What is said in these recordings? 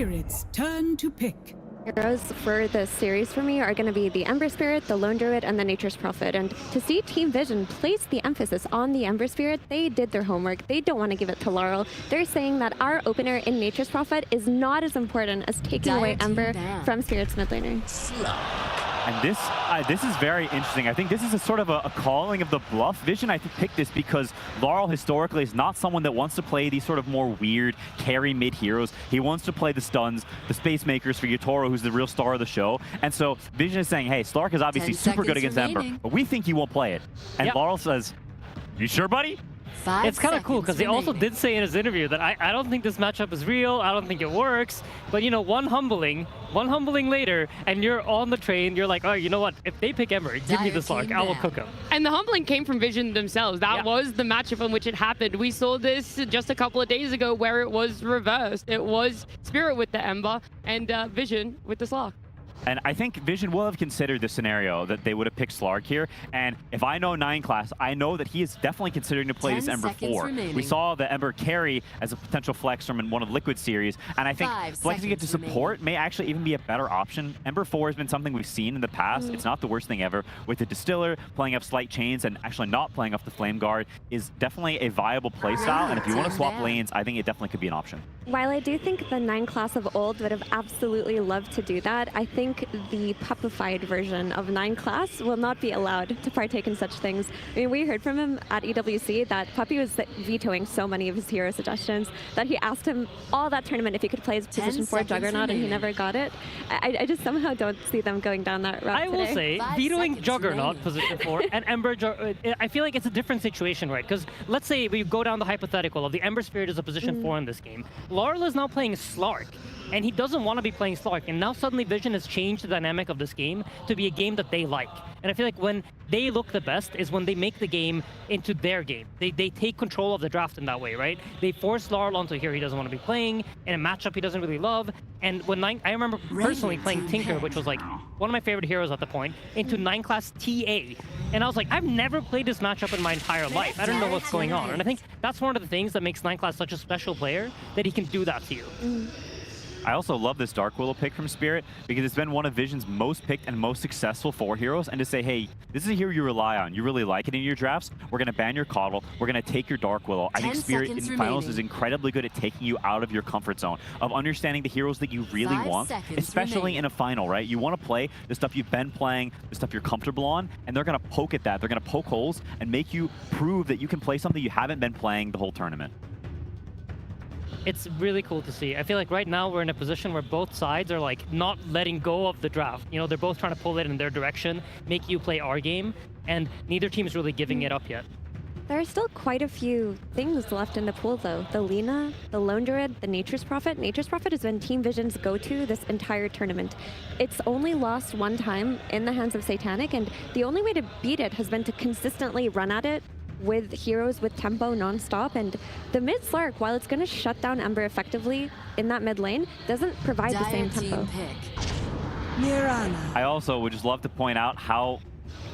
Spirit's turn to pick. Heroes for the series for me are going to be the Ember Spirit, the Lone Druid, and the Nature's Prophet. And to see Team Vision place the emphasis on the Ember Spirit, they did their homework. They don't want to give it to Laurel. They're saying that our opener in Nature's Prophet is not as important as taking away Ember from Spirit's mid laner. And this is very interesting. I think this is a sort of a calling of the bluff. Vision, I think, picked this because Laurel historically is not someone that wants to play these sort of more weird carry mid heroes. He wants to play the stuns, the space makers for Yatoro, who's the real star of the show. And so Vision is saying, hey, Slark is obviously super good against Ember, but we think he won't play it. And Laurel says, you sure, buddy? It's kind of cool because he also did say in his interview that I don't think this matchup is real, I don't think it works, but you know, one humbling later, and you're on the train, you're like, oh, you know what, if they pick Ember, give me the Slark, I will cook him. And the humbling came from Vision themselves. That was the matchup in which it happened. We saw this just a couple of days ago where it was reversed. It was Spirit with the Ember and Vision with the Slark. And I think Vision will have considered the scenario that they would have picked Slark here. And if I know 9 class, I know that he is definitely considering to play this Ember 4. We saw the Ember carry as a potential flex from one of Liquid series. And I think flexing it to support may actually even be a better option. Ember 4 has been something we've seen in the past. It's not the worst thing ever. With the Distiller playing up Slight Chains and actually not playing off the Flame Guard is definitely a viable playstyle. And if you want to swap lanes, I think it definitely could be an option. While I do think the 9 class of old would have absolutely loved to do that, I think the puppified version of 9 class will not be allowed to partake in such things. I mean, we heard from him at EWC that Puppy was vetoing so many of his hero suggestions that he asked him all that tournament if he could play his position 4 Juggernaut, and he never got it. I just somehow don't see them going down that route I will say, vetoing Juggernaut position 4 and Ember, I feel like it's a different situation, right? Because let's say we go down the hypothetical of the Ember Spirit is a position 4 in this game. Laurel is now playing Slark, and he doesn't want to be playing Slark, and now suddenly Vision has changed the dynamic of this game to be a game that they like. And I feel like when they look the best is when they make the game into their game. They take control of the draft in that way, right? They force Laurel onto a hero he doesn't want to be playing, in a matchup he doesn't really love. And when I remember personally playing Tinker, which was like one of my favorite heroes at the point, into 9 class TA. And I was like, I've never played this matchup in my entire life. I don't know what's going on. And I think that's one of the things that makes 9 class such a special player, that he can do that to you. I also love this Dark Willow pick from Spirit because it's been one of Vision's most picked and most successful 4 heroes. And to say, hey, this is a hero you rely on. You really like it in your drafts. We're going to ban your Coddle. We're going to take your Dark Willow. I think Spirit in finals is incredibly good at taking you out of your comfort zone, of understanding the heroes that you really want, especially in a final, right? You want to play the stuff you've been playing, the stuff you're comfortable on, and they're going to poke at that. They're going to poke holes and make you prove that you can play something you haven't been playing the whole tournament. It's really cool to see. I feel like right now we're in a position where both sides are like not letting go of the draft. You know, they're both trying to pull it in their direction, make you play our game, and neither team is really giving it up yet. There are still quite a few things left in the pool, though. The Lina, the Lone Druid, the Nature's Prophet. Nature's Prophet has been Team Vision's go-to this entire tournament. It's only lost 1 time in the hands of Satanic, and the only way to beat it has been to consistently run at it with heroes with tempo non-stop. And the mid Slark, while it's going to shut down Ember effectively in that mid lane, doesn't provide the same tempo. I also would just love to point out how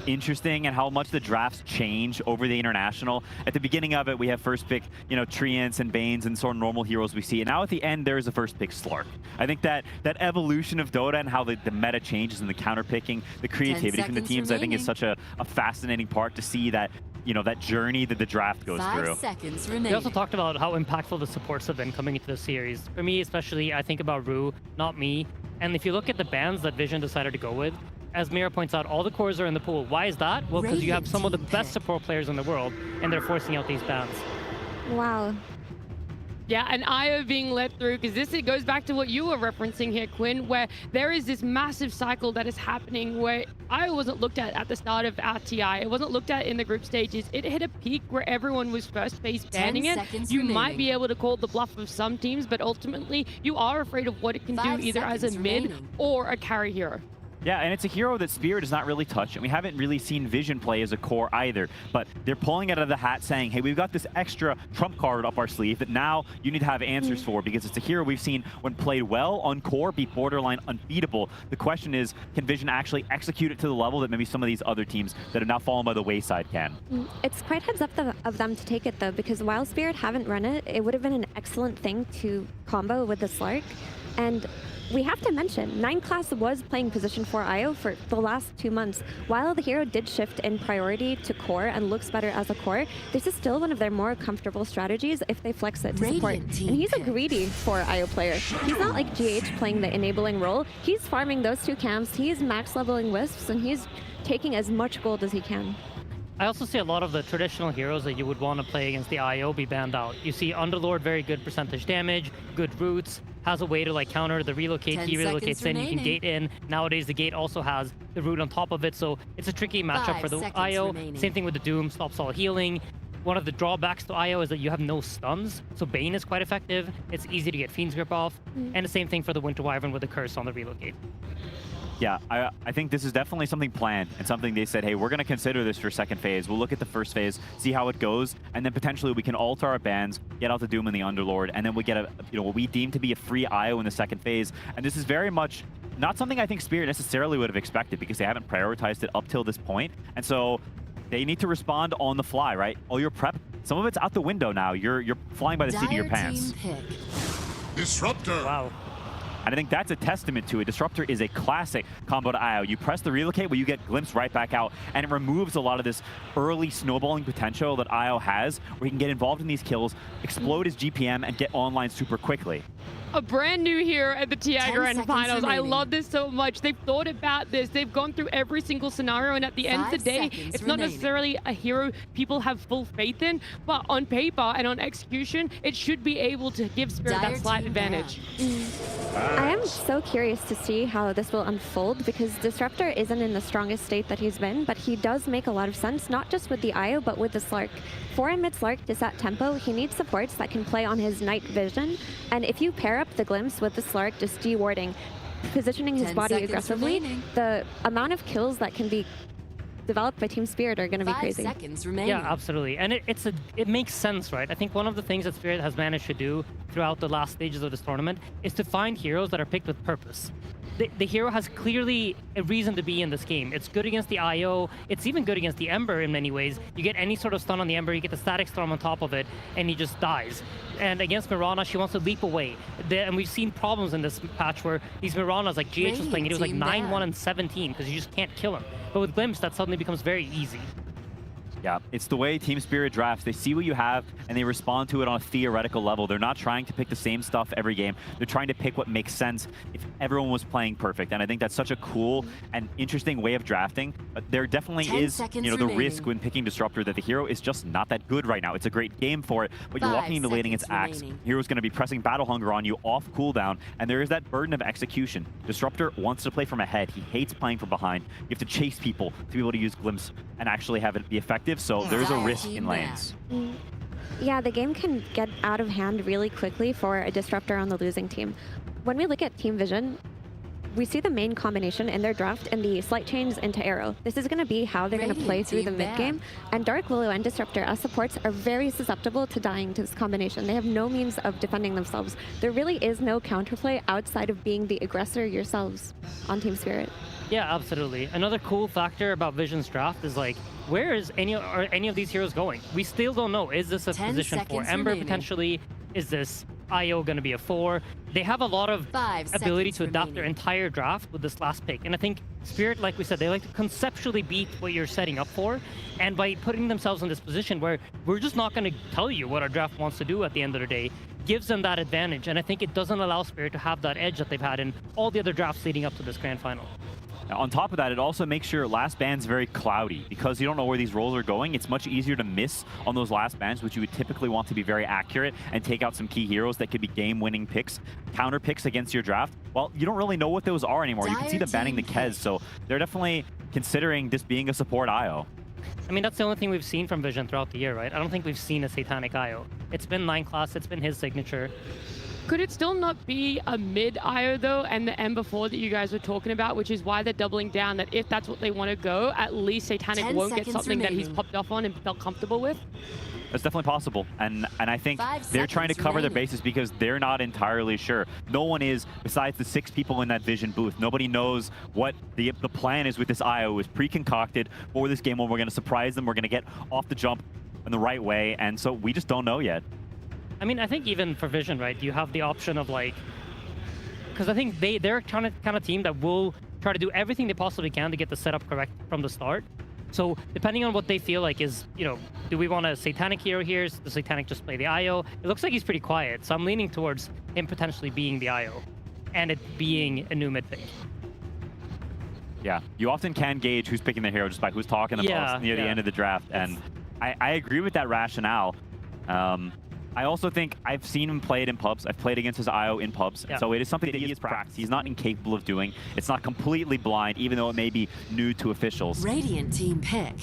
interesting and how much the drafts change over the international. At the beginning of it, we have first pick, you know, Treants and Banes and sort of normal heroes we see. And now at the end, there is a first pick Slark. I think that evolution of Dota and how the meta changes and the counter picking, the creativity from the teams, I think is such a fascinating part to see that, you know, that journey that the draft goes through. We also talked about how impactful the supports have been coming into the series. For me, especially, I think about Rue, not me. And if you look at the bans that Vision decided to go with, as Mira points out, all the cores are in the pool. Why is that? Well, because you have some of the best support players in the world, and they're forcing out these bans. Wow. Yeah, and Io being let through, because it goes back to what you were referencing here, Quinn, where there is this massive cycle that is happening where Io wasn't looked at the start of RTI. It wasn't looked at in the group stages. It hit a peak where everyone was first phase banning it. You might be able to call the bluff of some teams, but ultimately you are afraid of what it can do either as a mid or a carry hero. Yeah, and it's a hero that Spirit does not really touch, and we haven't really seen Vision play as a core either. But they're pulling it out of the hat saying, hey, we've got this extra trump card up our sleeve that now you need to have answers for, because it's a hero we've seen, when played well on core, be borderline unbeatable. The question is, can Vision actually execute it to the level that maybe some of these other teams that have now fallen by the wayside can? It's quite heads up of them to take it, though, because while Spirit haven't run it, it would have been an excellent thing to combo with the Slark. And we have to mention, 9 class was playing position 4 IO for the last 2 months. While the hero did shift in priority to core and looks better as a core, this is still one of their more comfortable strategies if they flex it to support. And he's a greedy 4 IO player. He's not like GH playing the enabling role. He's farming those 2 camps, he's max leveling wisps, and he's taking as much gold as he can. I also see a lot of the traditional heroes that you would want to play against the IO be banned out. You see Underlord, very good percentage damage, good roots, has a way to like counter the relocate. He relocates in, you can gate in. Nowadays the gate also has the root on top of it, so it's a tricky matchup for the IO. Same thing with the Doom, stops all healing. One of the drawbacks to IO is that you have no stuns, so Bane is quite effective. It's easy to get Fiend's Grip off, and the same thing for the Winter Wyvern with the Curse on the relocate. Yeah, I think this is definitely something planned and something they said, hey, we're going to consider this for second phase. We'll look at the first phase, see how it goes, and then potentially we can alter our bans, get out the Doom and the Underlord, and then we get what we deem to be a free IO in the second phase. And this is very much not something I think Spirit necessarily would have expected because they haven't prioritized it up till this point. And so they need to respond on the fly, right? All your prep, some of it's out the window now. You're flying by the seat of your pants. Disruptor. Wow. And I think that's a testament to it. Disruptor is a classic combo to IO. You press the relocate, but you get glimpsed right back out, and it removes a lot of this early snowballing potential that IO has, where he can get involved in these kills, explode his GPM, and get online super quickly. A brand new hero at the TI Grand Finals. I love this so much. They've thought about this. They've gone through every single scenario, and at the end of the day, it's not necessarily a hero people have full faith in, but on paper and on execution, it should be able to give Spirit that slight advantage. I am so curious to see how this will unfold because Disruptor isn't in the strongest state that he's been, but he does make a lot of sense, not just with the IO, but with the Slark. For a mid-Slark to set tempo, he needs supports that can play on his night vision, and if you pair up the Glimpse with the Slark just dewarding, positioning his body aggressively, the amount of kills that can be developed by Team Spirit are going to be crazy. 5 seconds remaining. Yeah, absolutely. And it makes sense, right? I think one of the things that Spirit has managed to do throughout the last stages of this tournament is to find heroes that are picked with purpose. The hero has clearly a reason to be in this game. It's good against the IO. It's even good against the Ember in many ways. You get any sort of stun on the Ember, you get the Static Storm on top of it, and he just dies. And against Mirana, she wants to leap away. And we've seen problems in this patch where these Miranas, like GH was playing, it was like 9-1 and 17 because you just can't kill him. But with Glimpse, that suddenly becomes very easy. Yeah, it's the way Team Spirit drafts. They see what you have, and they respond to it on a theoretical level. They're not trying to pick the same stuff every game. They're trying to pick what makes sense if everyone was playing perfect. And I think that's such a cool and interesting way of drafting. But there definitely is, the risk when picking Disruptor that the hero is just not that good right now. It's a great game for it, but you're walking into laning its axe. The hero's going to be pressing Battle Hunger on you off cooldown, and there is that burden of execution. Disruptor wants to play from ahead. He hates playing from behind. You have to chase people to be able to use Glimpse and actually have it be effective. So there's a risk in lanes. Yeah, the game can get out of hand really quickly for a Disruptor on the losing team. When we look at Team Vision, we see the main combination in their draft in the Slight Chains into Arrow. This is going to be how they're going to play through the mid-game, and Dark Willow and Disruptor as supports are very susceptible to dying to this combination. They have no means of defending themselves. There really is no counterplay outside of being the aggressor yourselves on Team Spirit. Yeah, absolutely. Another cool factor about Vision's draft is like, where is any of these heroes going? We still don't know. Is this a position for Ember potentially? Is this IO going to be a 4? They have a lot of ability to adapt their entire draft with this last pick. And I think Spirit, like we said, they like to conceptually beat what you're setting up for. And by putting themselves in this position where we're just not going to tell you what our draft wants to do at the end of the day, gives them that advantage. And I think it doesn't allow Spirit to have that edge that they've had in all the other drafts leading up to this grand final. Now, on top of that, it also makes your last bands very cloudy because you don't know where these roles are going. It's much easier to miss on those last bands, which you would typically want to be very accurate and take out some key heroes that could be game-winning picks, counter picks against your draft. Well, you don't really know what those are anymore. You can see them banning the Kez, so they're definitely considering this being a support IO. I mean, that's the only thing we've seen from Vision throughout the year, right? I don't think we've seen a Satanic IO. It's been 9 class, it's been his signature. Could it still not be a mid IO though, and the Ember 4 that you guys were talking about, which is why they're doubling down that if that's what they want to go, at least Satanic won't get something that he's popped off on and felt comfortable with? That's definitely possible, and I think they're trying to cover their bases because they're not entirely sure. No one is, besides the 6 people in that Vision booth. Nobody knows what the plan is with this IO. It was pre-concocted for this game when we're going to surprise them. We're going to get off the jump in the right way, and so we just don't know yet. I mean, I think even for Vision, right, you have the option of like, because I think they're kind of team that will try to do everything they possibly can to get the setup correct from the start. So depending on what they feel like is, do we want a Satanic hero here? Does Satanic just play the IO? It looks like he's pretty quiet, so I'm leaning towards him potentially being the IO and it being a new mid pick. Yeah, you often can gauge who's picking the hero just by who's talking the most near the end of the draft, and I agree with that rationale. I also think I've seen him play it in pubs. I've played against his IO in pubs, so it is something that he has practiced. He's not incapable of doing. It's not completely blind, even though it may be new to officials. Radiant team pick.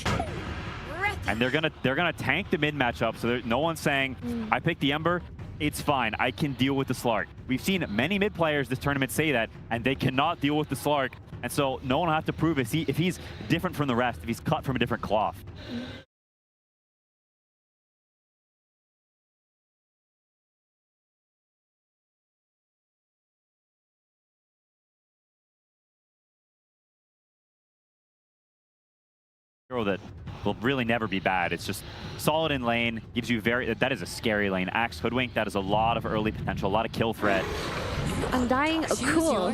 And they're gonna tank the mid matchup, so no one's saying, I picked the Ember, it's fine, I can deal with the Slark. We've seen many mid players this tournament say that, and they cannot deal with the Slark, and so no one will have to prove if he's different from the rest, if he's cut from a different cloth. That will really never be bad. It's just solid in lane, gives you that is a scary lane. Axe Hoodwink, that is a lot of early potential, a lot of kill threat. Undying, cool.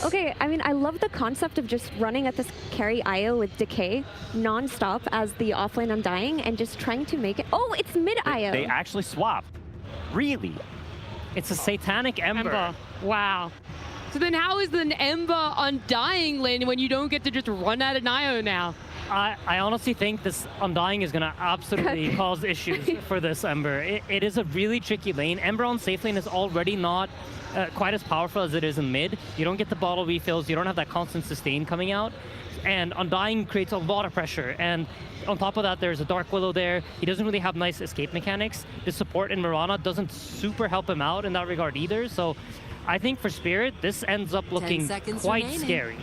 Okay, I mean, I love the concept of just running at this carry IO with Decay non-stop as the offlane Undying and just trying to make it. Oh, it's mid IO. They actually swapped. Really? It's a Satanic Ember. Wow. So then how is an Ember Undying lane when you don't get to just run at an IO now? I honestly think this Undying is going to absolutely cause issues for this Ember. It is a really tricky lane. Ember on safe lane is already not quite as powerful as it is in mid. You don't get the bottle refills. You don't have that constant sustain coming out. And Undying creates a lot of pressure. And on top of that, there's a Dark Willow there. He doesn't really have nice escape mechanics. The support in Mirana doesn't super help him out in that regard either. So I think for Spirit, this ends up looking quite scary.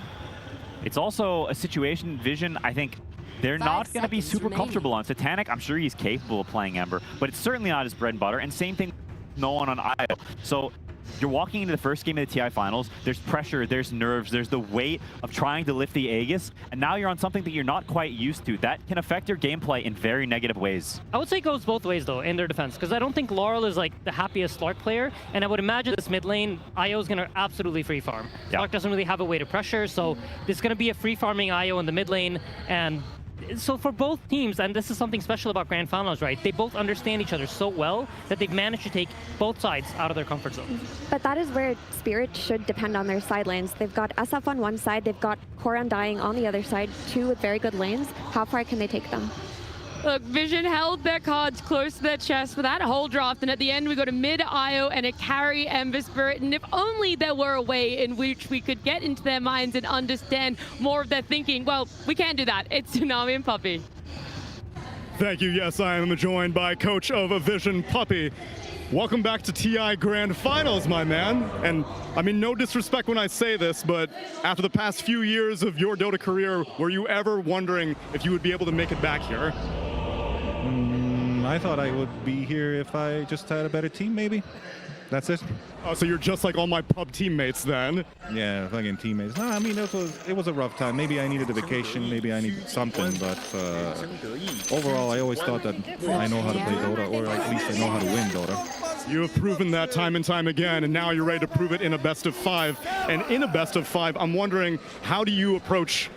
It's also a situation, Vision, I think they're not going to be super comfortable on. Satanic, I'm sure he's capable of playing Ember, but it's certainly not his bread and butter, and same thing, no one on IO. So you're walking into the first game of the TI Finals, there's pressure, there's nerves, there's the weight of trying to lift the Aegis, and now you're on something that you're not quite used to. That can affect your gameplay in very negative ways. I would say it goes both ways, though, in their defense, because I don't think Laurel is like the happiest Slark player, and I would imagine this mid lane, IO is going to absolutely free farm. Slark doesn't really have a way to pressure, so there's going to be a free farming IO in the mid lane, and so for both teams, and this is something special about Grand Finals, right? They both understand each other so well that they've managed to take both sides out of their comfort zone. But that is where Spirit should depend on their side lanes. They've got SF on one side, they've got Core Undying on the other side, two with very good lanes. How far can they take them? Look, Vision held their cards close to their chest for that whole draft, and at the end we got a mid IO and a carry Ember Spirit, and if only there were a way in which we could get into their minds and understand more of their thinking. Well, we can't do that. It's Tsunami and Puppey. Thank you. Yes, I am joined by coach of Vision, Puppey. Welcome back to TI Grand Finals, my man. And I mean, no disrespect when I say this, but after the past few years of your Dota career, were you ever wondering if you would be able to make it back here? I thought I would be here if I just had a better team, maybe. That's it. Oh, so you're just like all my pub teammates then? Yeah, fucking teammates. No, I mean, it was a rough time. Maybe I needed a vacation, maybe I needed something, but overall, I always thought that I know how to play Dota, or at least I know how to win Dota. You have proven that time and time again, and now you're ready to prove it in a best of 5. And in a best of 5, I'm wondering, how do you approach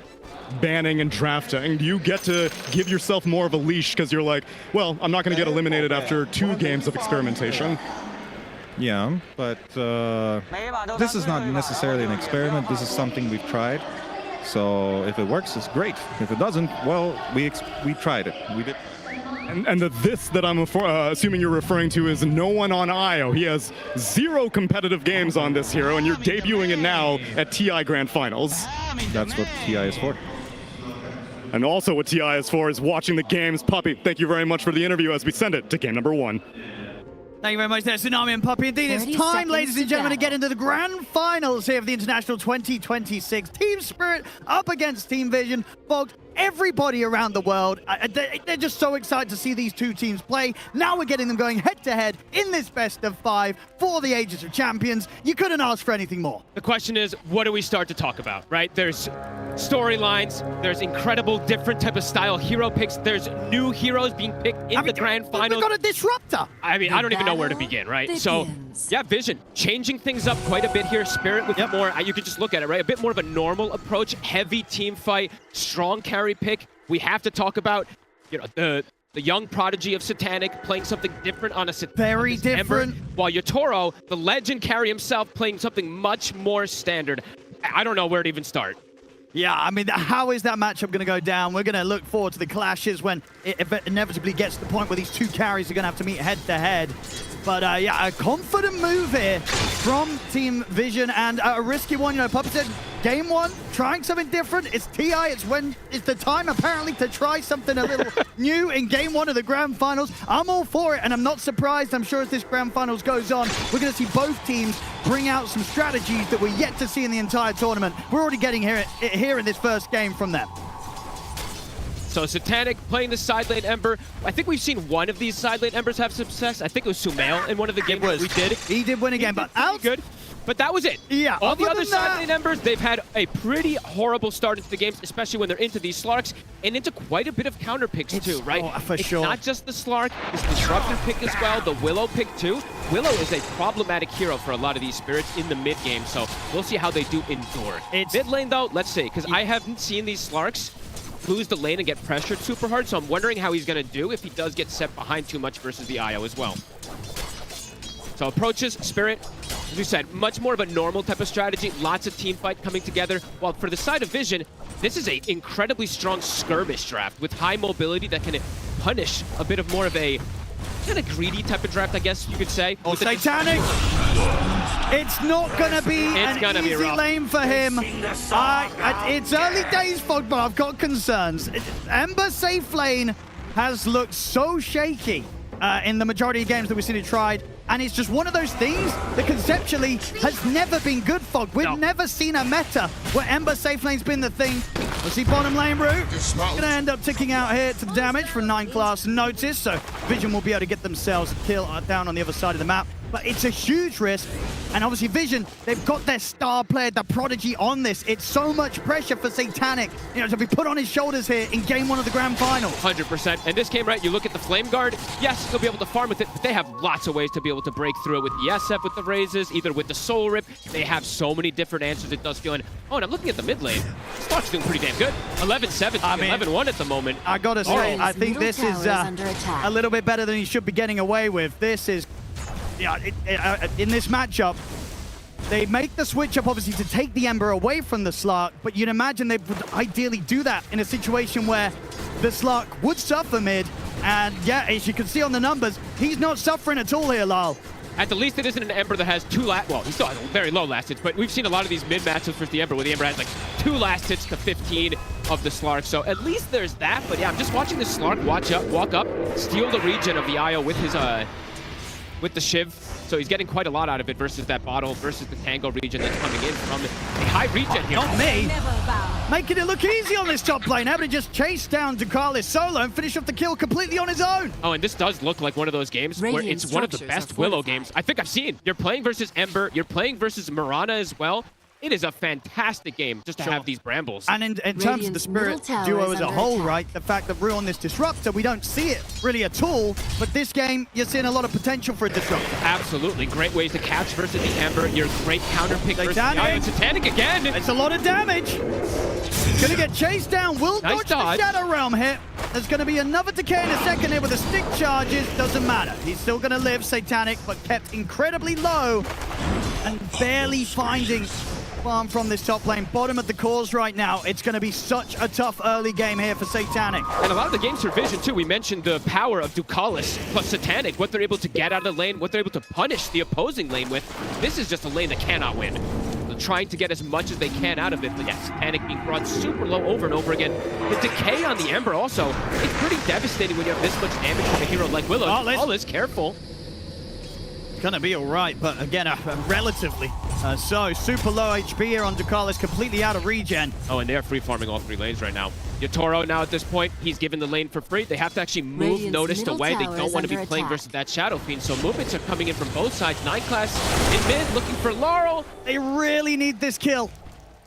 banning and drafting? Do you get to give yourself more of a leash because you're like, well, I'm not going to get eliminated after 2 games of experimentation? Yeah, but this is not necessarily an experiment. This is something we've tried. So if it works, it's great. If it doesn't, well, we tried it. We did. And the this that I'm assuming you're referring to is no one on IO. He has 0 competitive games on this hero, and you're debuting it now at TI Grand Finals. That's what TI is for. And also what TI is for is watching the games. Puppey, thank you very much for the interview as we send it to game number 1. Thank you very much there, Tsunami and Puppey. Indeed, it's time, ladies and gentlemen, to get into the grand finals here of the International 2026. Team Spirit up against Team Vision. Folks, everybody around the world, they're just so excited to see these two teams play. Now we're getting them going head-to-head in this best of 5 for the Ages of Champions. You couldn't ask for anything more. The question is, what do we start to talk about, right? There's storylines. There's incredible different type of style hero picks. There's new heroes being picked in the grand finals. We got a disruptor. I mean, I don't even know where to begin, right? So, yeah, Vision changing things up quite a bit here. Spirit with more, you could just look at it, right? A bit more of a normal approach, heavy team fight, strong carry pick. We have to talk about, you know, the young prodigy of Satanic playing something different on a very different. Ember, while Yotoro, the legend carry himself, playing something much more standard. I don't know where to even start. Yeah, I mean, how is that matchup going to go down? We're going to look forward to the clashes when it inevitably gets to the point where these two carries are going to have to meet head-to-head. But yeah, a confident move here from Team Vision, and a risky one. You know, Puppy said, game one, trying something different. It's TI, it's the time apparently to try something a little new in game one of the grand finals. I'm all for it, and I'm not surprised. I'm sure as this grand finals goes on, we're going to see both teams bring out some strategies that we're yet to see in the entire tournament. We're already getting here in this first game from them. So Satanic playing the side lane Ember. I think we've seen one of these side lane Embers have success. I think it was Sumail in one of the games we did. He did win again, but out. Good. But that was it. Yeah. All the other side lane Embers, they've had a pretty horrible start into the games, especially when they're into these Slarks and into quite a bit of counter picks too, right? Oh, for it's sure. not just the Slark, it's the Disruptor pick as well, the Willow pick too. Willow is a problematic hero for a lot of these spirits in the mid game, so we'll see how they do endure. Mid lane though, let's see, because I haven't seen these Slarks lose the lane and get pressured super hard, so I'm wondering how he's going to do if he does get set behind too much versus the IO as well. So approaches, Spirit, as we said, much more of a normal type of strategy, lots of team fight coming together, while for the side of Vision, this is an incredibly strong skirmish draft with high mobility that can punish a bit of more of a kind of greedy type of draft, I guess you could say. Oh, Satanic! It's not going to be an easy lane for him. It's early days, Fog, but I've got concerns. Ember safe lane has looked so shaky in the majority of games that we've seen it tried. And it's just one of those things that conceptually has never been good, Fog. We've never seen a meta where Ember safe lane's been the thing. We'll see bottom lane route. Gonna end up ticking out here to the damage from 9 class notice, so Vision will be able to get themselves a kill down on the other side of the map. But it's a huge risk, and obviously Vision, they've got their star player, the prodigy, on this. It's so much pressure for Satanic, you know, to be put on his shoulders here in game one of the grand final. 100%. And this game, right, you look at the Flame Guard, yes, they'll be able to farm with it, but they have lots of ways to be able to break through it with the SF, with the raises, either with the Soul Rip. They have so many different answers, it does feel. And, oh, and I'm looking at the mid lane. Stark's doing pretty damn good. 11-7, 11-1 at the moment. I gotta say, I think this is a little bit better than he should be getting away with. This is, yeah, in this matchup, they make the switch up, obviously, to take the Ember away from the Slark, but you'd imagine they would ideally do that in a situation where the Slark would suffer mid, and yeah, as you can see on the numbers, he's not suffering at all here, Lyle. At the least, it isn't an Ember that has well, he still has very low last hits, but we've seen a lot of these mid matchups for the Ember, where the Ember has like 2 last hits to 15 of the Slark, so at least there's that. But yeah, I'm just watching the Slark walk up, steal the regen of the IO with his with the Shiv, so he's getting quite a lot out of it versus that bottle, versus the Tango regen that's coming in from the high regen here. Not me. Making it look easy on this top lane, able to just chase down Ducalis solo and finish off the kill completely on his own. Oh, and this does look like one of those games where it's one of the best Willow games I think I've seen. You're playing versus Ember, you're playing versus Mirana as well. It is a fantastic game just to have these Brambles. And in terms of the Spirit duo as a whole, right, the fact that we're on this Disruptor, we don't see it really at all, but this game, you're seeing a lot of potential for a Disruptor. Absolutely. Great ways to catch versus the Ember. Your great counter pick versus the IO. Satanic again. It's a lot of damage. Gonna get chased down. Will dodge the Shadow Realm hit. There's gonna be another decay in a second here with the stick charges. Doesn't matter. He's still gonna live, Satanic, but kept incredibly low and barely finding farm from this top lane. Bottom of the cores right now. It's going to be such a tough early game here for Satanic. And a lot of the games for Vision too, we mentioned the power of Ducalis plus Satanic, what they're able to get out of the lane, what they're able to punish the opposing lane with. This is just a lane that cannot win. They're trying to get as much as they can out of it, but yeah, Satanic being brought super low over and over again. The decay on the Ember also, it's pretty devastating when you have this much damage from a hero like Willow. Ducalis, careful. Gonna be all right, but again, relatively so. Super low HP here on Ducalis, completely out of regen. Oh, and they're free farming all 3 lanes right now. Yotoro now at this point, he's given the lane for free. They have to actually move Noticed away. They don't want to be playing versus that Shadow Fiend, so movements are coming in from both sides. 9 class in mid, looking for Laurel. They really need this kill.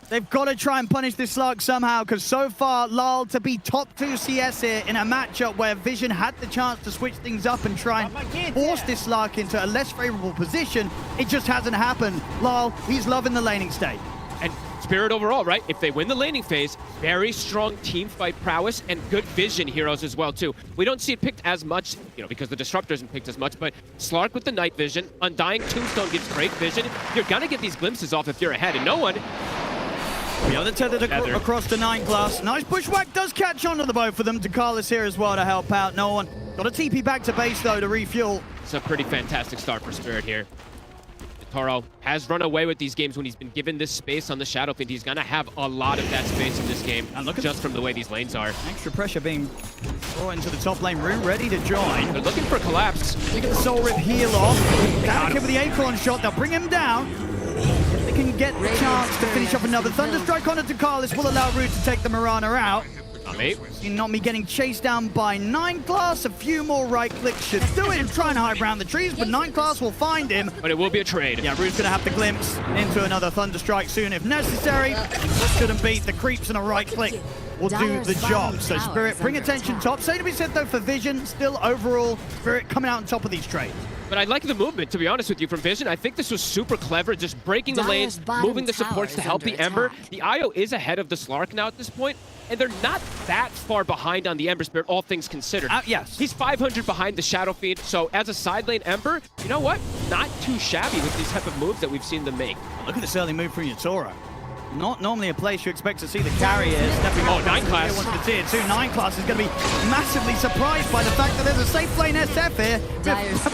They've got to try and punish this Slark somehow, because so far, Lal to be top 2 CS here in a matchup where Vision had the chance to switch things up and try and force this Slark into a less favorable position. It just hasn't happened. Lal, he's loving the laning state. And Spirit overall, right? If they win the laning phase, very strong team fight prowess and good vision heroes as well, too. We don't see it picked as much, because the Disruptor isn't picked as much, but Slark with the night vision, Undying Tombstone gives great vision. You're gonna get these glimpses off if you're ahead, and no one... The other tethered across the 9 class. Nice bushwhack does catch onto the both of them. Dakalis here as well to help out. No one got a TP back to base, though, to refuel. It's a pretty fantastic start for Spirit here. Toro has run away with these games when he's been given this space on the Shadow Fiend. He's going to have a lot of that space in this game, and look at just from the way these lanes are. Extra pressure being brought into the top lane. Rune ready to join. They're looking for collapse. Look at the Soul Rip heal off. Down with the Acorn shot. They'll bring him down. If they can get the chance to finish off another Thunderstrike on it to Carlos, will allow Rune to take the Mirana out. Not me getting chased down by 9 class. A few more right clicks should do it and try and hide around the trees, but 9 class will find him. But it will be a trade. Yeah, Rude's gonna have to glimpse into another Thunderstrike soon if necessary. Shouldn't beat the creeps and a right click will do the job. So Spirit, bring attention top. Say to be said though for Vision, still overall Spirit coming out on top of these trades. But I like the movement, to be honest with you, from Vision. I think this was super clever, just breaking the lanes, moving the supports to help the Ember. The IO is ahead of the Slark now at this point, and they're not that far behind on the Ember Spirit, all things considered. Yes. He's 500 behind the Shadow Fiend, so as a side lane Ember, you know what? Not too shabby with these type of moves that we've seen them make. Look at this early move from Yatoro. Not normally a place you expect to see the carrier stepping up. 9 class. Wants to tier 2. 9 class is going to be massively surprised by the fact that there's a safe lane SF here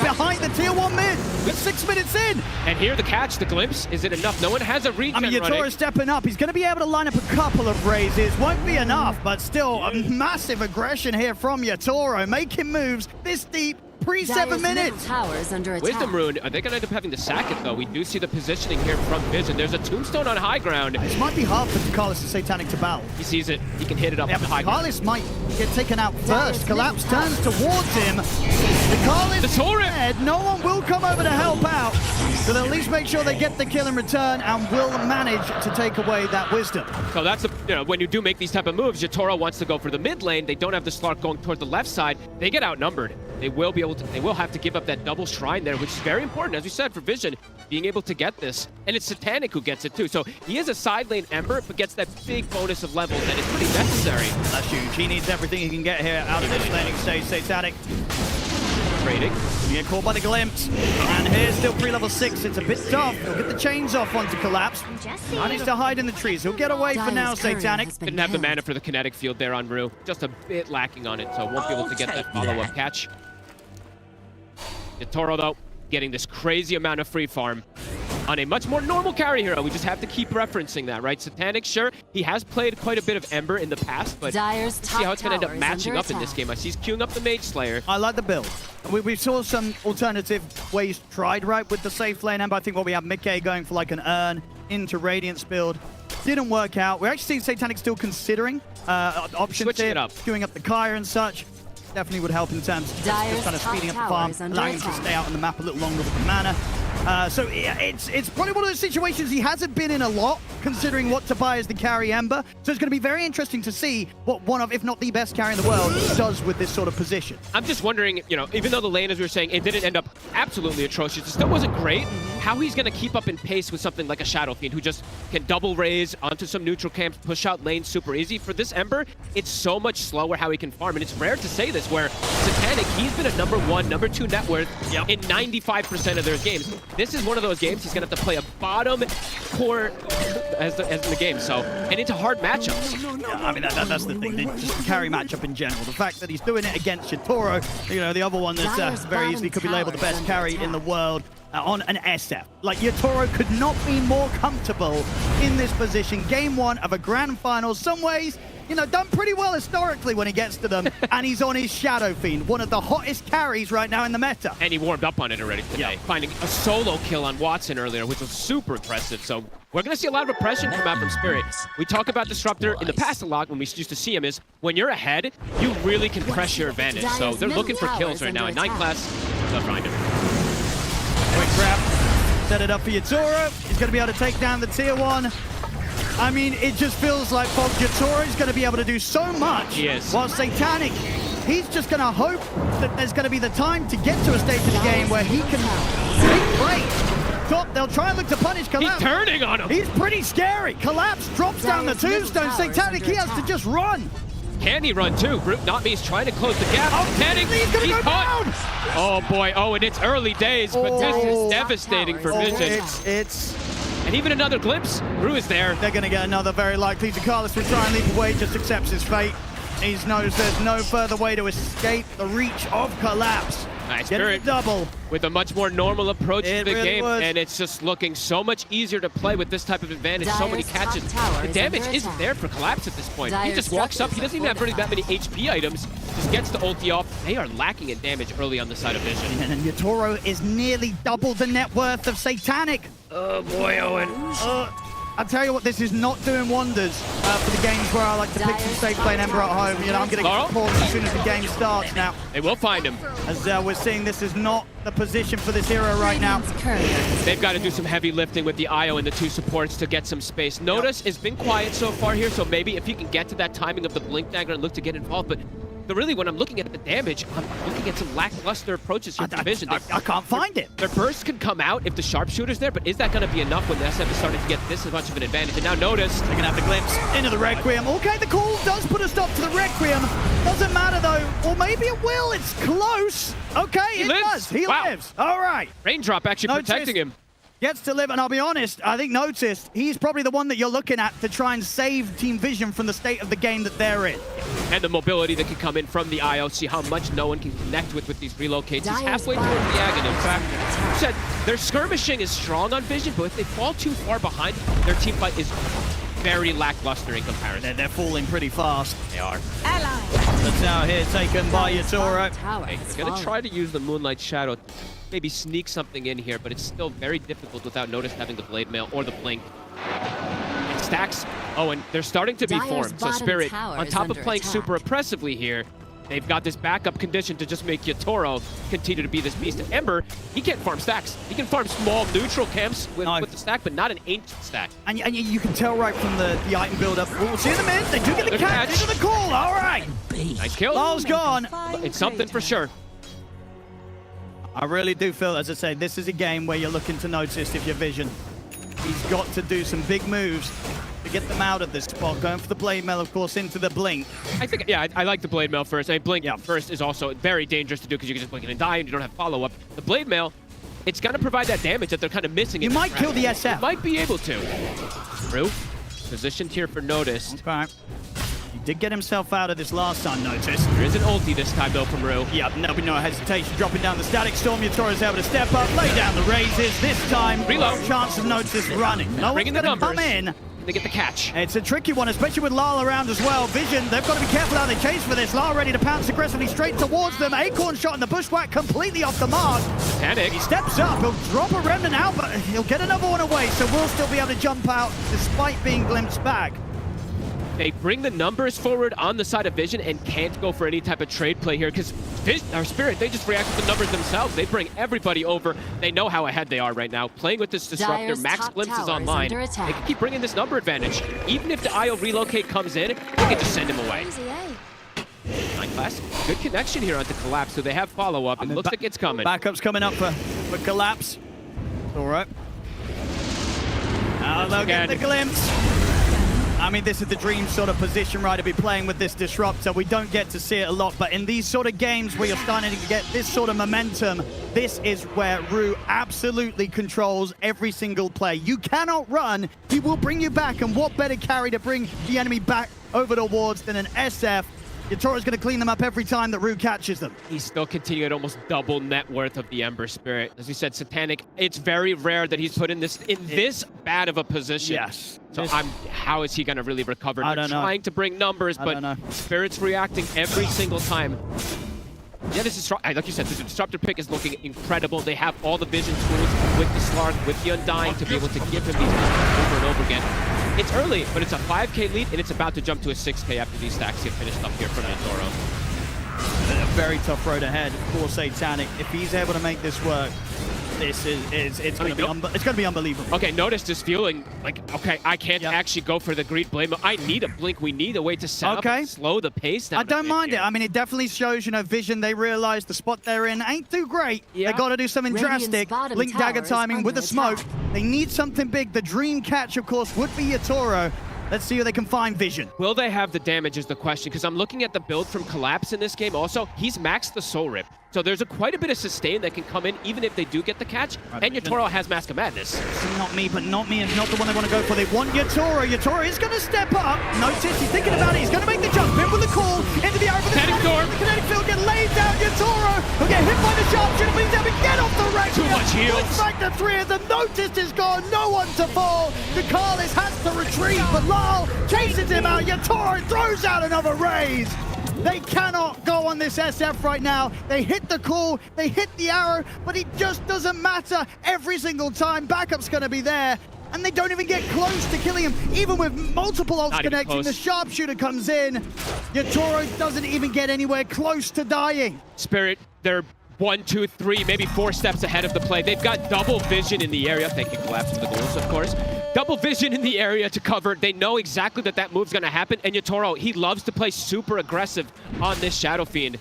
behind the tier 1 mid. With 6 minutes in. And here the catch, the glimpse. Is it enough? No one has a regen running. Yatoro's stepping up. He's going to be able to line up a couple of raises. Won't be enough, but still a massive aggression here from Yatoro. Making moves this deep. Pre-7 minutes. Towers under attack. Wisdom Rune, are they going to end up having to sack it, though? We do see the positioning here from Vision. There's a Tombstone on high ground. This might be hard for Dakalis and Satanic to battle. He sees it. He can hit it up yeah, on the high ground. Dakalis might get taken out first. Collapse turns towards him. Dakalis the Soul Rip. Dead. No one will come over to help out. So they'll at least make sure they get the kill in return and will manage to take away that Wisdom. So that's the, when you do make these type of moves, Yatoro wants to go for the mid lane. They don't have the Slark going toward the left side. They get outnumbered. They will be able to. They will have to give up that double shrine there, which is very important, as we said, for Vision being able to get this. And it's Satanic who gets it too. So he is a side lane Ember, but gets that big bonus of levels that is pretty necessary. That's huge. He needs everything he can get here out of this laning stage. Satanic trading. You get caught by the glimpse. And here's still pre-level 6. It's a bit tough. He'll get the chains off onto Collapse. Managed to hide in the trees. He'll get away for now, Satanic. Didn't have the mana for the kinetic field there on Rue. Just a bit lacking on it, so won't be able to get that follow-up catch. Yatoro, though, getting this crazy amount of free farm on a much more normal carry hero. We just have to keep referencing that, right? Satanic, sure, he has played quite a bit of Ember in the past, but let's see how it's going to end up matching up in this game. I see he's queuing up the Mage Slayer. I like the build. We saw some alternative ways tried, right, with the safe lane Ember. I think what we have Mickey going for like an Urn into Radiance build. Didn't work out. We're actually seeing Satanic still considering options here, queuing up the Kaya and such. Definitely would help in terms of just kind of speeding up the farm, allowing him to stay out on the map a little longer with the mana. So yeah, it's probably one of those situations he hasn't been in a lot, considering what to buy as the carry Ember. So it's going to be very interesting to see what one of, if not the best carry in the world, does with this sort of position. I'm just wondering, even though the lane, as we were saying, it didn't end up absolutely atrocious, it still wasn't great, how he's going to keep up in pace with something like a Shadow Fiend who just can double raise onto some neutral camps, push out lanes super easy. For this Ember, it's so much slower how he can farm, and it's rare to say this, where Satanic, he's been a #1, #2 net worth in 95% of their games. This is one of those games he's going to have to play a bottom core as in the game, so, and into hard matchups. Yeah, I mean, that's the thing, just the carry matchup in general. The fact that he's doing it against Yatoro, the other one that's very easily could be labeled the best carry in the world, on an SF. Like, Yatoro could not be more comfortable in this position. Game 1 of a grand final. Some ways, done pretty well historically when he gets to them, and he's on his Shadow Fiend, one of the hottest carries right now in the meta. And he warmed up on it already today, finding a solo kill on Watson earlier, which was super impressive. So we're going to see a lot of oppression come out from Spirit. We talk about Disruptor in the past a lot when we used to see him, is when you're ahead, you really can press your advantage. So they're looking for kills right now, and 9 class, they'll find him. Quick grab, set it up for Yatoro. He's going to be able to take down the tier 1. I mean, it just feels like Yatoro is going to be able to do so much. Yes. While Satanic, he's just going to hope that there's going to be the time to get to a stage of the game where he can make plays. Top, they'll try and look to punish Collapse. He's turning on him. He's pretty scary. Collapse drops down the tombstone. Satanic, he has to just run. Can he run too? Not me. He's trying to close the gap. Oh, Satanic, he's gonna go caught. down. Oh boy. Oh, and it's early days, but this is devastating for Vision. It's And even another glimpse. Rue is there. They're going to get another very likely. Carlos will try and leap away, just accepts his fate. He knows there's no further way to escape the reach of Collapse. Nice Getting Spirit a double. with a much more normal approach to the really game, was. and it's just looking so much easier to play with this type of advantage. So many catches. The damage isn't there for Collapse at this point. He just walks up. He doesn't even have really that many HP items. Just gets the ulti off. They are lacking in damage early on the side of Vision. And Yatoro is nearly double the net worth of Satanic. Oh boy, Owen. I'll tell you what, this is not doing wonders for the games where I like to pick some safe playing Ember at home. You know, I'm going to get caught as soon as the game starts now. They will find him. As we're seeing, this is not the position for this hero right now. They've got to do some heavy lifting with the IO and the two supports to get some space. Notice has been quiet so far here, so maybe if you can get to that timing of the Blink Dagger and look to get involved, but really, when I'm looking at the damage, I'm looking at some lackluster approaches here for Vision. I can't find it. Their burst can come out if the sharpshooter's there, but is that going to be enough when the SF is starting to get this much of an advantage? And now notice, they're going to have the glimpse into the Requiem. Okay, the call does put a stop to the Requiem. Doesn't matter, though. Or maybe it will. It's close. Okay, it does. He lives. All right. Raindrop actually protecting him. Gets to live, and I'll be honest, I think Notice, he's probably the one that you're looking at to try and save Team Vision from the state of the game that they're in. And the mobility that can come in from the IO, see how much no one can connect with these relocates. He's halfway towards the Aghanim. In fact, said their skirmishing is strong on Vision, but if they fall too far behind, their team fight is very lackluster in comparison. They're falling pretty fast. They are. That's now here taken by Yatoro. They're going to try to use the Moonlight Shadow, maybe sneak something in here, but it's still very difficult without Notice having the Blade Mail or the Blink. And stacks. Oh, and they're starting to be formed. So Spirit, on top of playing super oppressively here, they've got this backup condition to just make Yatoro continue to be this beast. And Ember, he can't farm stacks. He can farm small neutral camps with the stack, but not an ancient stack. And you can tell right from the item build-up. We'll see in a minute. They do get the catch into the call. All right. Nice kill. Ball's gone. It's something for sure. I really do feel, as I say, this is a game where you're looking to Notice if you're Vision. He's got to do some big moves to get them out of this spot. Going for the Blade Mail, of course, into the Blink. I think, yeah, I like the Blade Mail first. I mean, Blink first is also very dangerous to do because you can just blink it and die and you don't have follow-up. The Blade Mail, it's going to provide that damage that they're kind of missing. You might kill the SF. You might be able to. Rue, positioned here for Notice. Okay. He did get himself out of this last time, Notice. There is an ulti this time, though, from Rue. Yep, no hesitation. Dropping down the Static Storm. Yatoro's able to step up, lay down the raises. This time, reload. Chance of Notice running. No one's going to come in. They get the catch. It's a tricky one, especially with Lala around as well. Vision, they've got to be careful how they chase for this. Lala ready to pounce aggressively straight towards them. Acorn shot in the bushwhack completely off the mark. Panic. He steps up. He'll drop a remnant out, but he'll get another one away, so we'll still be able to jump out despite being glimpsed back. They bring the numbers forward on the side of Vision and can't go for any type of trade play here because our Spirit, they just react to the numbers themselves. They bring everybody over. They know how ahead they are right now. Playing with this Disruptor, Max Glimpse is online. They can keep bringing this number advantage. Even if the IO relocate comes in, they can just send him away. Nine class, good connection here onto Collapse, so they have follow-up. It looks like it's coming. Backup's coming up for Collapse. All right. Now they'll get the glimpse. I mean, this is the dream sort of position, right, to be playing with this Disruptor. We don't get to see it a lot, but in these sort of games where you're starting to get this sort of momentum, this is where Rue absolutely controls every single play. You cannot run. He will bring you back, and what better carry to bring the enemy back over towards than an SF? Yatoro's going to clean them up every time that Rue catches them. He's still continuing at almost double net worth of the Ember Spirit. As we said, Satanic, it's very rare that he's put in this bad of a position. Yes. So how is he going to really recover? I don't know. Trying to bring numbers, but Spirit's reacting every single time. Yeah, this is, like you said, the Disruptor pick is looking incredible. They have all the vision tools with the Slark, with the Undying to be able to give him these over and over again. It's early, but it's a 5K lead, and it's about to jump to a 6K after these stacks get finished up here from Aurora. A very tough road ahead for Satanic. If he's able to make this work, This is it's going to be unbelievable. Okay, notice this feeling like, okay, I can't actually go for the greed blame. I need a blink. We need a way to set up and slow the pace down. I don't mind it. I mean, it definitely shows, you know, Vision, they realize the spot they're in ain't too great. They got to do something drastic. Link dagger timing with the smoke. They need something big. The dream catch, of course, would be Yatoro. Let's see if they can find Vision. Will they have the damage is the question, because I'm looking at the build from Collapse in this game also. He's maxed the Soul Rip. So there's quite a bit of sustain that can come in even if they do get the catch. And Yatoro has Mask of Madness. Not me, but not me, and not the one they want to go for. They want Yatoro. Yatoro is going to step up. Notice, he's thinking about it. He's going to make the jump. In with the call. Into the arrow for the kinetic field. Get laid down. Yatoro will get hit by the sharpshooter, but he's able to get off the wreck. Too much heals. Back to 3 as the Notice is gone. No one to fall. Dekalis has to retreat, but Lal chases him out. Yatoro throws out another raise. They cannot go on this SF right now. They hit the call, they hit the arrow, but it just doesn't matter every single time. Backup's going to be there, and they don't even get close to killing him. Even with multiple ults connecting, the sharpshooter comes in. Yatoro doesn't even get anywhere close to dying. Spirit, they're 1, 2, 3, maybe 4 steps ahead of the play. They've got double vision in the area. Thank you, Collapse, for the goals, of course. Double vision in the area to cover. They know exactly that that move's going to happen. And Yatoro, he loves to play super aggressive on this Shadow Fiend.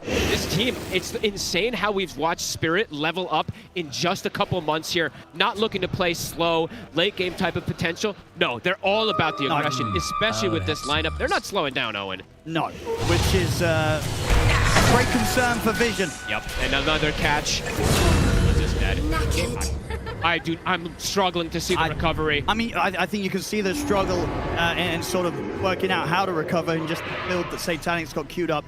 This team, it's insane how we've watched Spirit level up in just a couple months here. Not looking to play slow, late game type of potential. No, they're all about the aggression, especially with this lineup. They're not slowing down, Owen. No, which is a great concern for Vision. Yep, and another catch. Just dead. I'm struggling to see the recovery. I mean, I think you can see the struggle and sort of working out how to recover and just the build that Satanic's got queued up.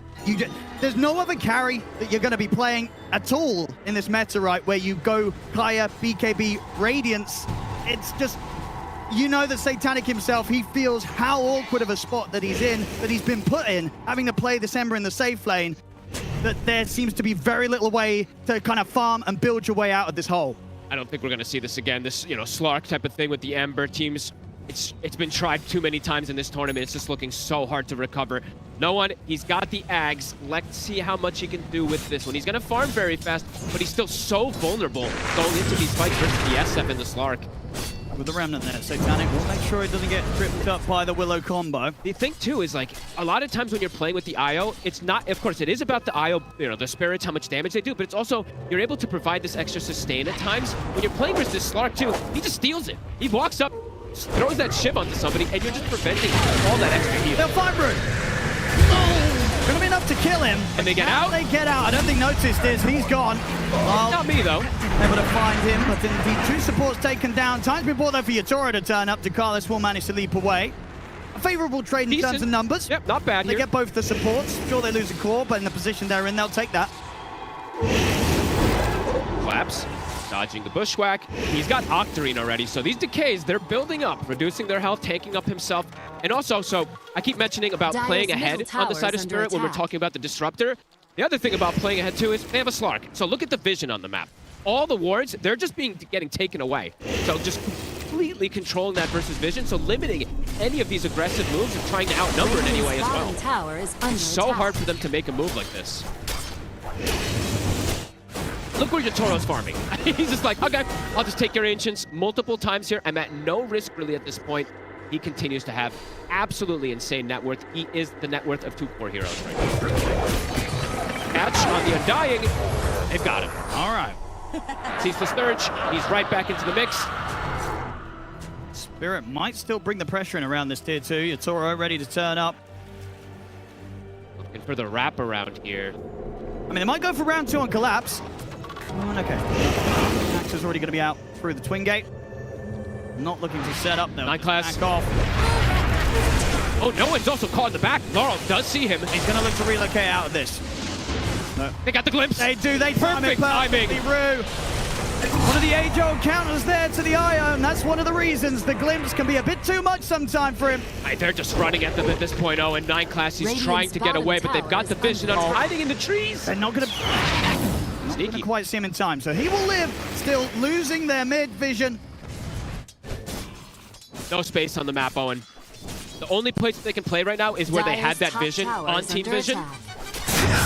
There's no other carry that you're going to be playing at all in this meta, right, where you go Kaya, BKB, Radiance. It's just, you know that Satanic himself, he feels how awkward of a spot that he's in, that he's been put in, having to play this Ember in the safe lane, that there seems to be very little way to kind of farm and build your way out of this hole. I don't think we're going to see this again. This, you know, Slark type of thing with the Ember teams. It's been tried too many times in this tournament. It's just looking so hard to recover. No one, he's got the Ags. Let's see how much he can do with this one. He's going to farm very fast, but he's still so vulnerable going into these fights versus the SF and the Slark. With the Remnant there, Satanic will make sure he doesn't get tripped up by the Willow combo. The thing too is, like, a lot of times when you're playing with the IO, it's not, of course, it is about the IO, you know, the spirits, how much damage they do, but it's also, you're able to provide this extra sustain at times. When you're playing versus this Slark too, he just steals it. He walks up, throws that shiv onto somebody, and you're just preventing all that extra heal. They'll find room. Gonna be enough to kill him. And they get out? They get out. I don't think Noticed is. He's gone. Well, not me, though. Able to find him, but indeed 2 supports taken down. Time's been bought though for Yatoro to turn up. Dekalis will manage to leap away. A favorable trade in terms of numbers. Yep, not bad They here. get both the supports. Sure, they lose a core, but in the position they're in, they'll take that. Collapse. Dodging the bushwhack. He's got Octarine already, so these decays, they're building up, reducing their health, tanking up himself. And also, so I keep mentioning about playing ahead on the side of Spirit when we're talking about the Disruptor. The other thing about playing ahead too is they have a Slark. So look at the vision on the map. All the wards, they're just getting taken away. So just completely controlling that versus vision, so limiting any of these aggressive moves and trying to outnumber in any way as well. It's so hard for them to make a move like this. Look where Yatoro's farming. He's just like, okay, I'll just take your Ancients multiple times here. I'm at no risk really at this point. He continues to have absolutely insane net worth. He is the net worth of 2 core heroes right now. Catch on the Undying. They've got him. All right. Ceaseless Surge. He's right back into the mix. Spirit might still bring the pressure in around this tier 2. Yatoro ready to turn up. Looking for the wraparound here. I mean, they might go for round 2 on Collapse. Okay. Max is already going to be out through the twin gate. Not looking to set up, though. Nine class. Back off. Oh, no one's also caught in the back. Laurel does see him. He's going to look to relocate out of this. No. They got the glimpse. They do. They time it Perfect timing. Rue. One of the age-old counters there to the Ion. That's one of the reasons the glimpse can be a bit too much sometime for him. They're just running at them at this point. Oh, and 9 class, he's trying to get away, but they've got the vision on hiding in the trees. They're not going to quite see him in time, so he will live, still losing their mid vision. No space on the map, Owen. The only place that they can play right now is where they had that vision on Team Vision.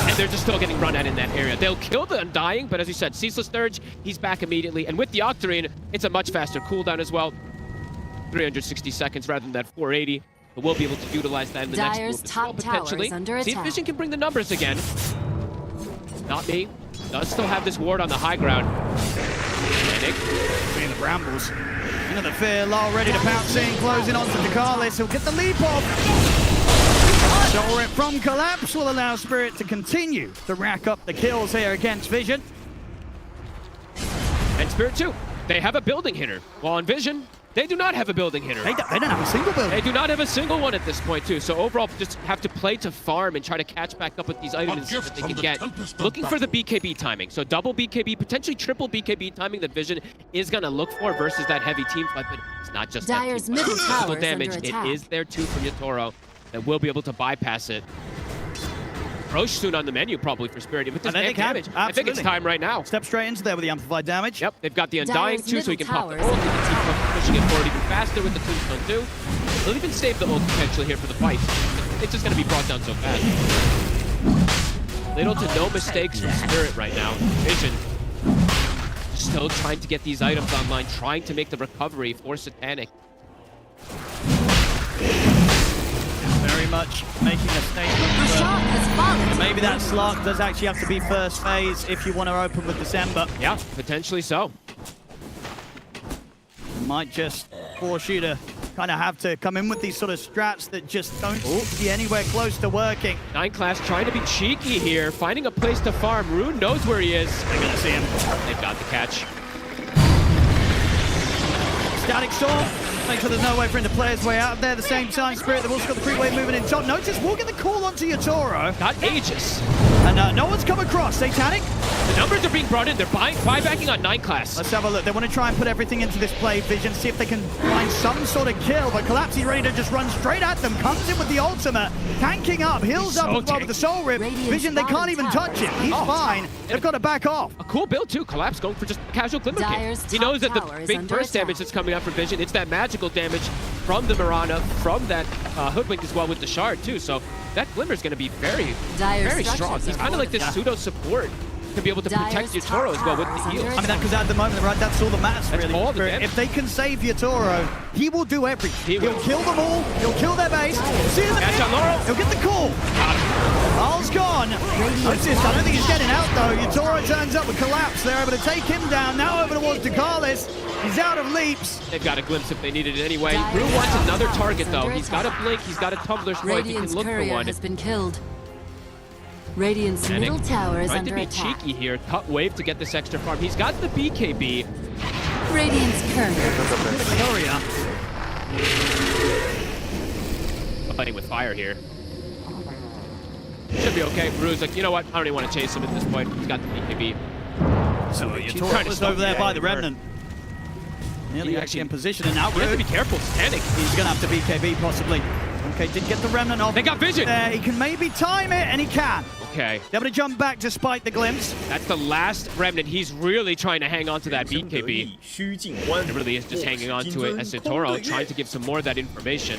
and they're just still getting run at in that area. They'll kill the Undying, but as you said, Ceaseless Dirge, he's back immediately. And with the Octarine, it's a much faster cooldown as well. 360 seconds rather than that 480. But we'll be able to utilize that in the next move as well, potentially. See if Vision can bring the numbers again. Not me. Does still have this ward on the high ground. Nick. In the brambles. Into the fear, Lyle ready to pounce in, closing on to Dakalis. He'll get the leap off. Solar from Collapse will allow Spirit to continue to rack up the kills here against Vision. And Spirit too. They have a building hitter. While on Vision, they do not have a building hitter. They don't have a single building. They do not have a single one at this point, too. So overall, just have to play to farm and try to catch back up with these items that they can get. Looking for the BKB timing. So double BKB, potentially triple BKB timing that Vision is going to look for versus that heavy team fight. But it's not just Dire's that middle tower damage. It is there, too, from Yatoro that will be able to bypass it. Roche soon on the menu, probably, for Spirit. With this damage, I think it's time right now. Step straight into there with the amplified damage. Yep, they've got the Undying, too, so he can pop the ult. They can keep pushing it forward even faster with the Tombstone, too. They'll even save the ult potentially here for the fight. It's just going to be brought down so fast. Little to no mistakes from Spirit right now. Vision still trying to get these items online, trying to make the recovery for Satanic. Very much making a statement. Maybe that slot does actually have to be first phase if you want to open with December. Yeah, potentially so. Might just force you to kind of have to come in with these sort of strats that just don't be anywhere close to working. 9 class trying to be cheeky here, finding a place to farm. Rune knows where he is. They're going to see him. They've got the catch. Static Storm. Make sure there's no way for him to play his way out of there. At the same time, Spirit, they've also got the creep wave moving in top. Notice walking the call onto Yatoro. Got Aegis. And no one's come across. Satanic. The numbers are being brought in. They're buybacking on 9 class. Let's have a look. They want to try and put everything into this play, Vision, see if they can find some sort of kill. But Collapse is ready to just run straight at them. Comes in with the ultimate. Tanking up. Heals up as well with the Soul Rip. Vision, they can't even touch him. He's fine. They've got to back off. A cool build, too. Collapse going for just a casual Glimmer King. He knows that the big burst damage that's coming out from Vision, it's that magical damage from the Mirana, from that Hoodwink as well with the Shard, too. So that Glimmer's going to be very, very strong. He's kind of like this pseudo support to be able to protect Yatoro as well with the heals. I mean, because at the moment, right, that's all that matters, really. All the damage. If they can save Yatoro, he will do everything. He'll kill them all. He'll kill their base. See in the Catch on Laurel. He'll get the call. Al's gone. Notice, I don't think he's getting out, though. Yatoro turns up with Collapse. They're able to take him down. Now over towards Dakalis. He's out of leaps. They've got a glimpse if they needed it anyway. Rue wants another target, though. He's got a blink. He's got a Tumbler Spike. He can look for one. Has been killed. Radiant's middle tower is under attack. Trying to be cheeky here. Cut wave to get this extra farm. He's got the BKB. Radiant's courier. Fighting with fire here. Should be okay. Rue's like, you know what? I don't even want to chase him at this point. He's got the BKB. So Yatoro was over there by the Remnant. Nearly actually in position, and now you have to be careful. Panic. He's going to have to BKB possibly. Okay, did get the Remnant off. They got Vision. There, he can maybe time it, and he can. Okay. They're able to jump back despite the glimpse. That's the last Remnant. He's really trying to hang on to that BKB. It really is just hanging on to it as Yatoro trying to give some more of that information.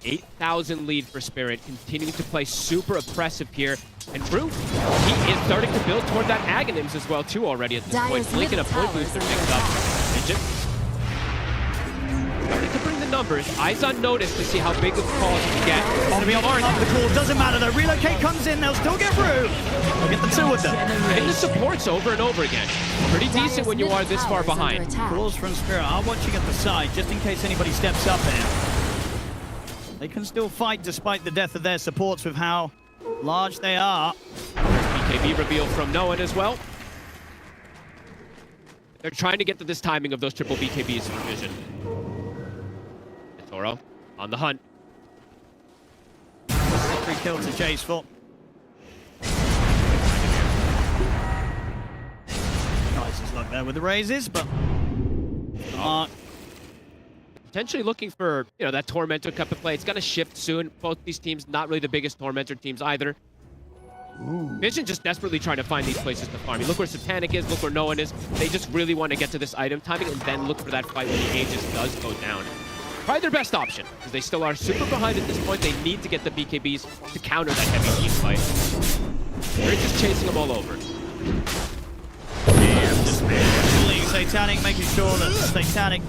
8,000 lead for Spirit, continuing to play super oppressive here. And Rue, he is starting to build toward that Aghanims as well, too, already at this point. Blinking a point booster picked up. Vision. Starting to bring the numbers. Eyes on notice to see how big of calls he can get. Oh, the call doesn't matter though. Relocate comes in, they'll still get Rue. They'll get the two of them. Getting the supports over and over again. Pretty decent when you are this far behind. Calls from Spirit are watching at the side, just in case anybody steps up here. They can still fight despite the death of their supports with how large they are. BKB reveal from Noah as well. They're trying to get to this timing of those triple BKBs for Vision. Toro on the hunt. 3 kills to chase for. Nice as luck there with the raises, but potentially looking for, you know, that Tormentor cup of play. It's going to shift soon. Both these teams, not really the biggest Tormentor teams either. Vision just desperately trying to find these places to farm. You look where Satanic is, look where no one is. They just really want to get to this item timing and then look for that fight when the Aegis does go down. probably their best option, because they still are super behind at this point. They need to get the BKBs to counter that heavy team fight. They're just chasing them all over. Satanic making sure that Satanic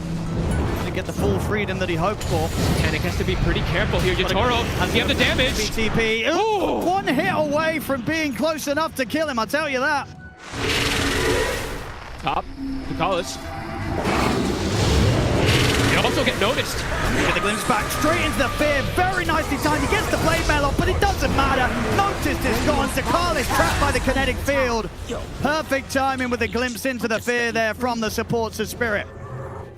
to get the full freedom that he hoped for. Satanic has to be pretty careful here. Yatoro, does he have the damage? BTP. Ooh, one hit away from being close enough to kill him, I'll tell you that. Top, Ducalis. They also get noticed. Get the glimpse back straight into the fear. Very nicely timed. He gets the blade mail off, but it doesn't matter. Noticed is gone. Ducalis trapped by the kinetic field. Perfect timing with the glimpse into the fear there from the supports of Spirit.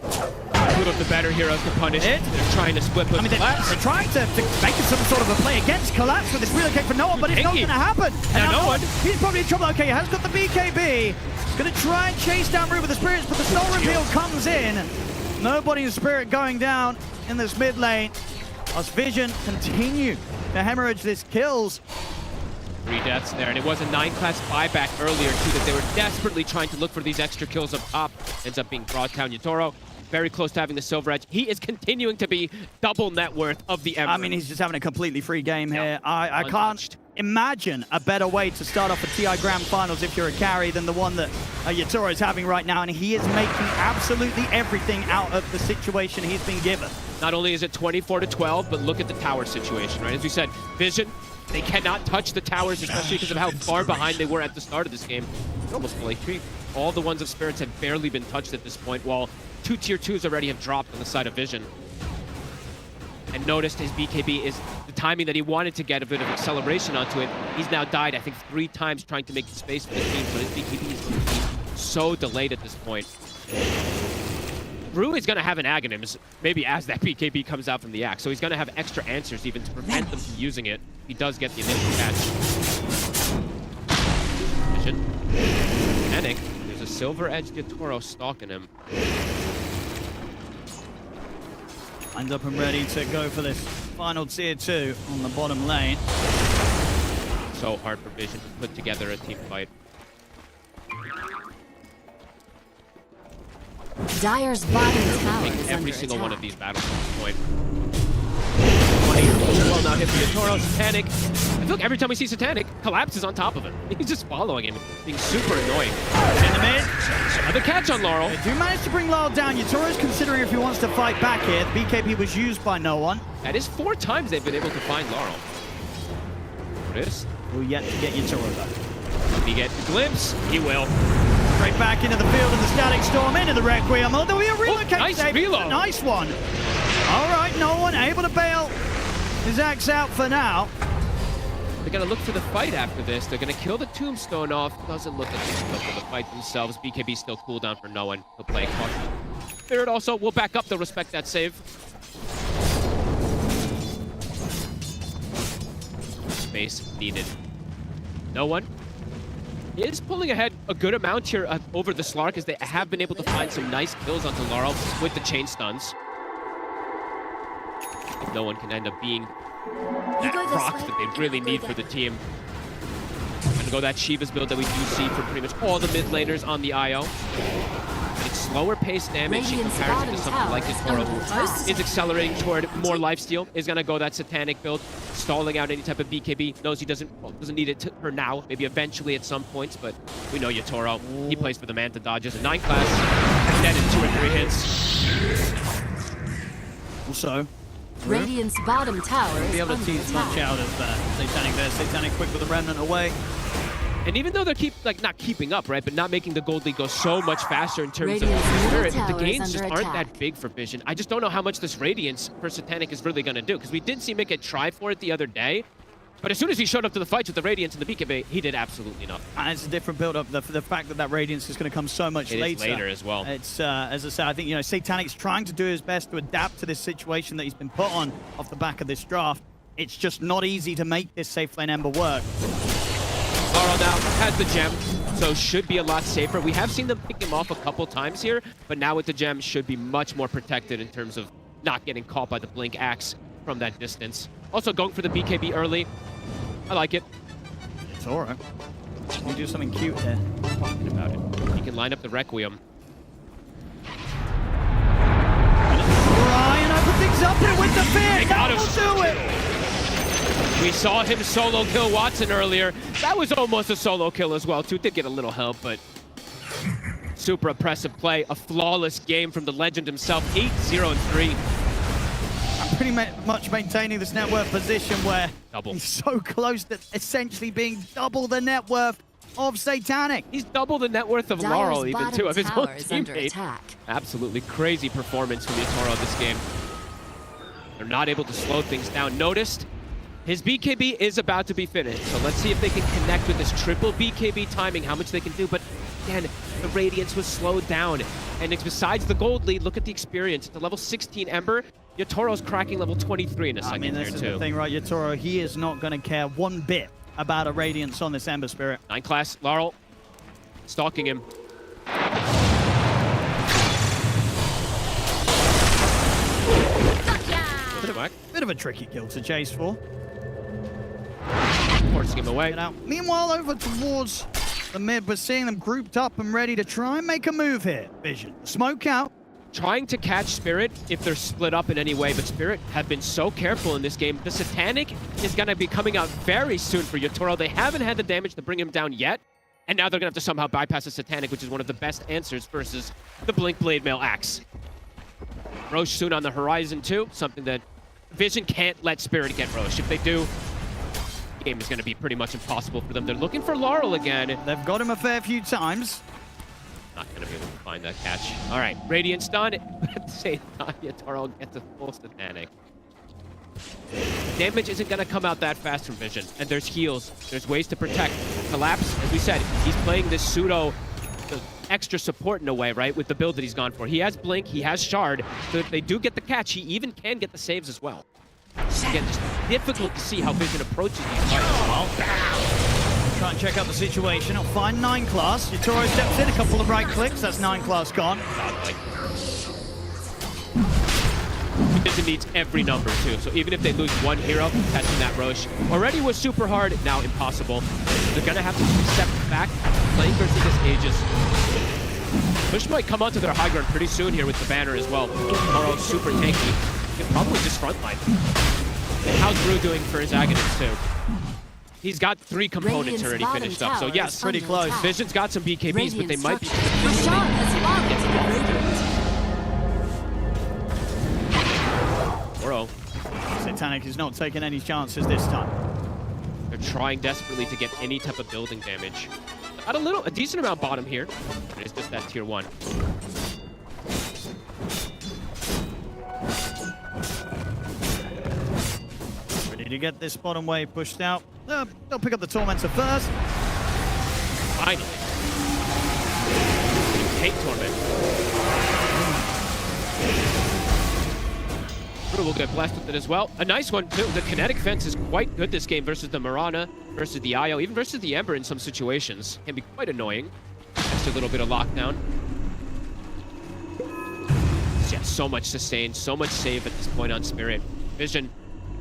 Two of the better heroes to punish it. They're trying to split with Collapse. They're trying to make some sort of a play against Collapse with this relocate for no one, but it's not going to happen. And now no one. He's probably in trouble. Okay, he has got the BKB. Going to try and chase down Root with the Spirits, but the Soul Reveal comes in. Nobody in Spirit going down in this mid lane. As Vision continue to hemorrhage these kills. 3 deaths there, and it was a 9-class buyback earlier too that they were desperately trying to look for these extra kills up top. Ends up being Broadtown. Yatoro very close to having the Silver Edge. He is continuing to be double net worth of the Emerald. I mean, he's just having a completely free game here. I can't imagine a better way to start off a TI Grand Finals if you're a carry than the one that Yatoro is having right now, and he is making absolutely everything out of the situation he's been given. Not only is it 24-12, but look at the tower situation, right? As we said, Vision, they cannot touch the towers, especially because of how far behind they were at the start of this game. Almost fully creep. All the ones of Spirits have barely been touched at this point, while 2 tier 2s already have dropped on the side of Vision. And noticed his BKB is the timing that he wanted to get a bit of acceleration onto it. He's now died, I think, 3 times trying to make space for this team, so his BKB is going to be so delayed at this point. Rue is going to have an Aghanims, maybe as that BKB comes out from the axe, so he's going to have extra answers even to prevent them from using it. He does get the initial catch. Vision. Panic. There's a Silver-Edged Yatoro stalking him. Lined up and ready to go for this final tier 2 on the bottom lane. So hard for Vision to put together a team fight. Dire's bottom tower Take is every under single attack. one of these battles at this point. Well, now hit for Yatoro. Satanic. I feel like every time we see Satanic, Collapse is on top of him. He's just following him, being super annoying. In the mid. Another catch on Laurel. They do manage to bring Laurel down. Yatoro's considering if he wants to fight back here. The BKB was used by no one. That is 4 times they've been able to find Laurel. Chris. Will yet to get Yatoro though. Will he get a glimpse? He will. Straight back into the field and the Static Storm into the Requiem. Oh, there'll be a relocate nice save. reload. Nice one. All right, no one able to bail his axe out for now. They're going to look for the fight after this. They're going to kill the Tombstone off. Doesn't look like they're going to go for the fight themselves. BKB still cooldown for no one. He'll play caution. Spirit also will back up. They'll respect that save. Space needed. No one is pulling ahead a good amount here over the Slark, as they have been able to find some nice kills onto Laurel with the chain stuns. If no one can end up being that proc that they really need for the team. Gonna go that Shiva's build that we do see for pretty much all the mid laners on the IO. It's slower pace damage in comparison to something like Yatoro, who is accelerating toward more lifesteal. Is gonna go that Satanic build, stalling out any type of BKB. Knows he doesn't need it for now, maybe eventually at some points, but we know Yatoro. He plays for the Manta dodges. A 9 class, dead in 2 or 3 hits. Also, Radiant's bottom tower is be able to under tease much attack. out of Satanic there. Satanic quick with the Remnant away. And even though they're not keeping up, right, but not making the gold lead go so much faster in terms of Radiant's middle Spirit, the tower is gains just under aren't attack. that big for Vision. I just don't know how much this Radiance for Satanic is really going to do, because we did see Mika try for it the other day, but as soon as he showed up to the fights with the Radiance and the BKB, he did absolutely nothing. And it's a different build-up. The fact that Radiance is going to come so much It later. is later as well. It's, as I said, I think, Satanic's trying to do his best to adapt to this situation that he's been put on off the back of this draft. It's just not easy to make this safe lane Ember work. Laurel now has the gem, so should be a lot safer. We have seen them pick him off a couple times here, but now with the gem should be much more protected in terms of not getting caught by the Blink Axe from that distance. Also going for the BKB early. I like it. It's all right. You do something cute there. Talking about it. He can line up the Requiem. Ryan, I put things He's up there with the fear. They got him. That'll do it. We saw him solo kill Watson earlier. That was almost a solo kill as well, too. Did get a little help, but super impressive play. A flawless game from the legend himself. 8-0-3. I'm pretty much maintaining this net worth position where Double. he's so close to essentially being double the net worth of Satanic. He's double the net worth of Dyer's Laurel, even, too, of his own tower is under teammate. attack. Absolutely crazy performance from Yatoro this game. They're not able to slow things down. Noticed his BKB is about to be finished, so let's see if they can connect with this triple BKB timing, how much they can do. But again, the Radiance was slowed down. And it's besides the gold lead, look at the experience. At the level 16 Ember, Yatoro's cracking level 23 in a second this here, is too. the thing, right? Yatoro, he is not going to care one bit about a Radiance on this Ember Spirit. 9 class, Laurel stalking him. Bit of a tricky kill to chase for. Forcing him away. Meanwhile, over towards the mid, we're seeing them grouped up and ready to try and make a move here. Vision, smoke out. Trying to catch Spirit if they're split up in any way, but Spirit have been so careful in this game. The Satanic is going to be coming out very soon for Yatoro. They haven't had the damage to bring him down yet, and now they're going to have to somehow bypass the Satanic, which is one of the best answers versus the Blink Blade Mail Axe. Roche soon on the horizon too, something that Vision can't let Spirit get Roche. If they do, the game is going to be pretty much impossible for them. They're looking for Laurel again. They've got him a fair few times. Not going to be able to find that catch. All right, Radiance done. But at the same time, Yatoro gets a full Satanic. Damage isn't going to come out that fast from Vision. And there's heals. There's ways to protect. Collapse, as we said, he's playing this pseudo extra support in a way, right? With the build that he's gone for. He has Blink, he has Shard. So if they do get the catch, he even can get the saves as well. Again, just difficult to see how Vision approaches these fights. Try and check out the situation. He'll find 9 class. Yatoro steps in, a couple of right clicks. That's 9 class gone. Vision needs every number too. So even if they lose one hero, catching that Roche already was super hard, now impossible. They're gonna have to step back, playing versus this Aegis. Push might come onto their high ground pretty soon here with the banner as well. Tomorrow's super tanky. Can probably just frontline. And how's Brew doing for his Aghanim's too? He's got 3 components already finished up, so yes, pretty close. Vision's got some BKBs, but they might be... Oro. Satanic is not taking any chances this time. They're trying desperately to get any type of building damage. Got a decent amount bottom here. It's just that tier 1. Ready to get this bottom wave pushed out. They'll pick up the Tormentor first. Finally. Hate Torment. Will get blessed with it as well. A nice one too. The kinetic fence is quite good this game versus the Mirana, versus the Io, even versus the Ember in some situations. Can be quite annoying. Just a little bit of lockdown. Yeah, so much sustain, so much save at this point on Spirit. Vision,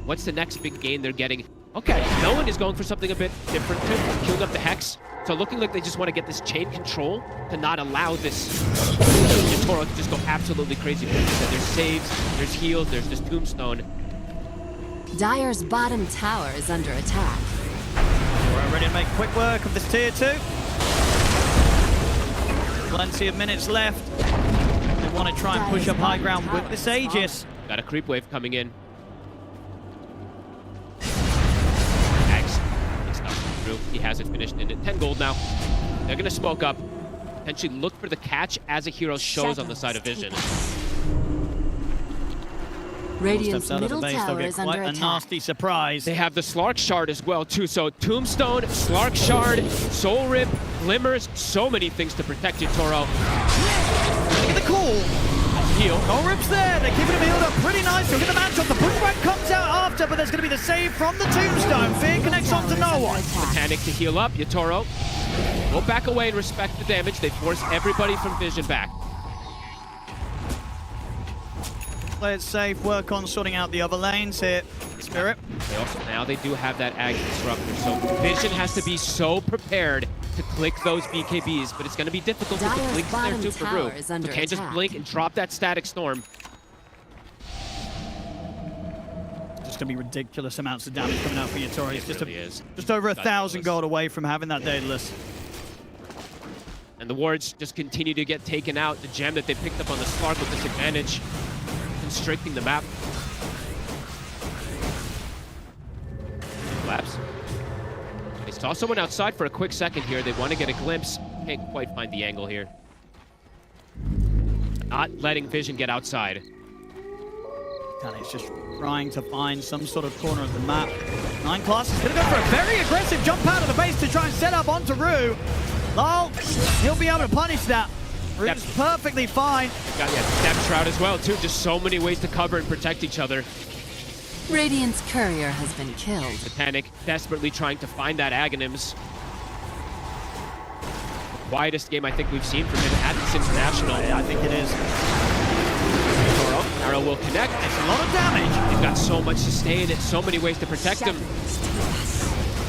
what's the next big gain they're getting? Okay, no one is going for something a bit different too. Queuing up the Hex. So looking like they just want to get this chain control to not allow this Yatoro to just go absolutely crazy. There's saves, there's heals, there's this Tombstone. Dyer's bottom tower is under attack. We're ready to make quick work of this tier 2. Plenty of minutes left. They want to try and push up high ground with this Aegis. Got a creep wave coming in. He has it finished in it. 10 gold now. They're going to smoke up. Potentially look for the catch as a hero shows on the side of Vision. Radiant's middle tower is under a attack. nasty surprise. They have the Slark Shard as well, too. So Tombstone, Slark Shard, Soul Rip, Glimmers, so many things to protect Yatoro. Look at the call. Heal. Soul Rip's there. They're keeping him healed up pretty nice. Look at the matchup. The pushback comes out after, but there's going to be the save from the Tombstone. Fear connects on to no one. Satanic to heal up. Yatoro will back away and respect the damage. They force everybody from Vision back. Play it safe, work on sorting out the other lanes here. Spirit. Now they do have that Ag Disruptor, so Vision has to be so prepared to click those BKBs, but it's going to be difficult with the Blinks there too for Brew. You can't just blink and drop that Static Storm. going to be ridiculous amounts of damage coming out for Yatoro. He's just, really is. just over 1,000 gold away from having that Daedalus. And the wards just continue to get taken out. The gem that they picked up on the Slark with this advantage, constricting the map. Collapse. They saw someone outside for a quick second here. They want to get a glimpse. Can't quite find the angle here. Not letting Vision get outside. He's just trying to find some sort of corner of the map. 9 Class is going to go for a very aggressive jump out of the base to try and set up onto Rue. Lol, he'll be able to punish that. Rue's perfectly fine. Got Depth Shroud as well, too. Just so many ways to cover and protect each other. Radiant's courier has been killed. Satanic desperately trying to find that Aghanims. The quietest game I think we've seen from him at this international. Yeah, I think it is. Arrow will connect. It's a lot of damage. They've got so much sustain and so many ways to protect him.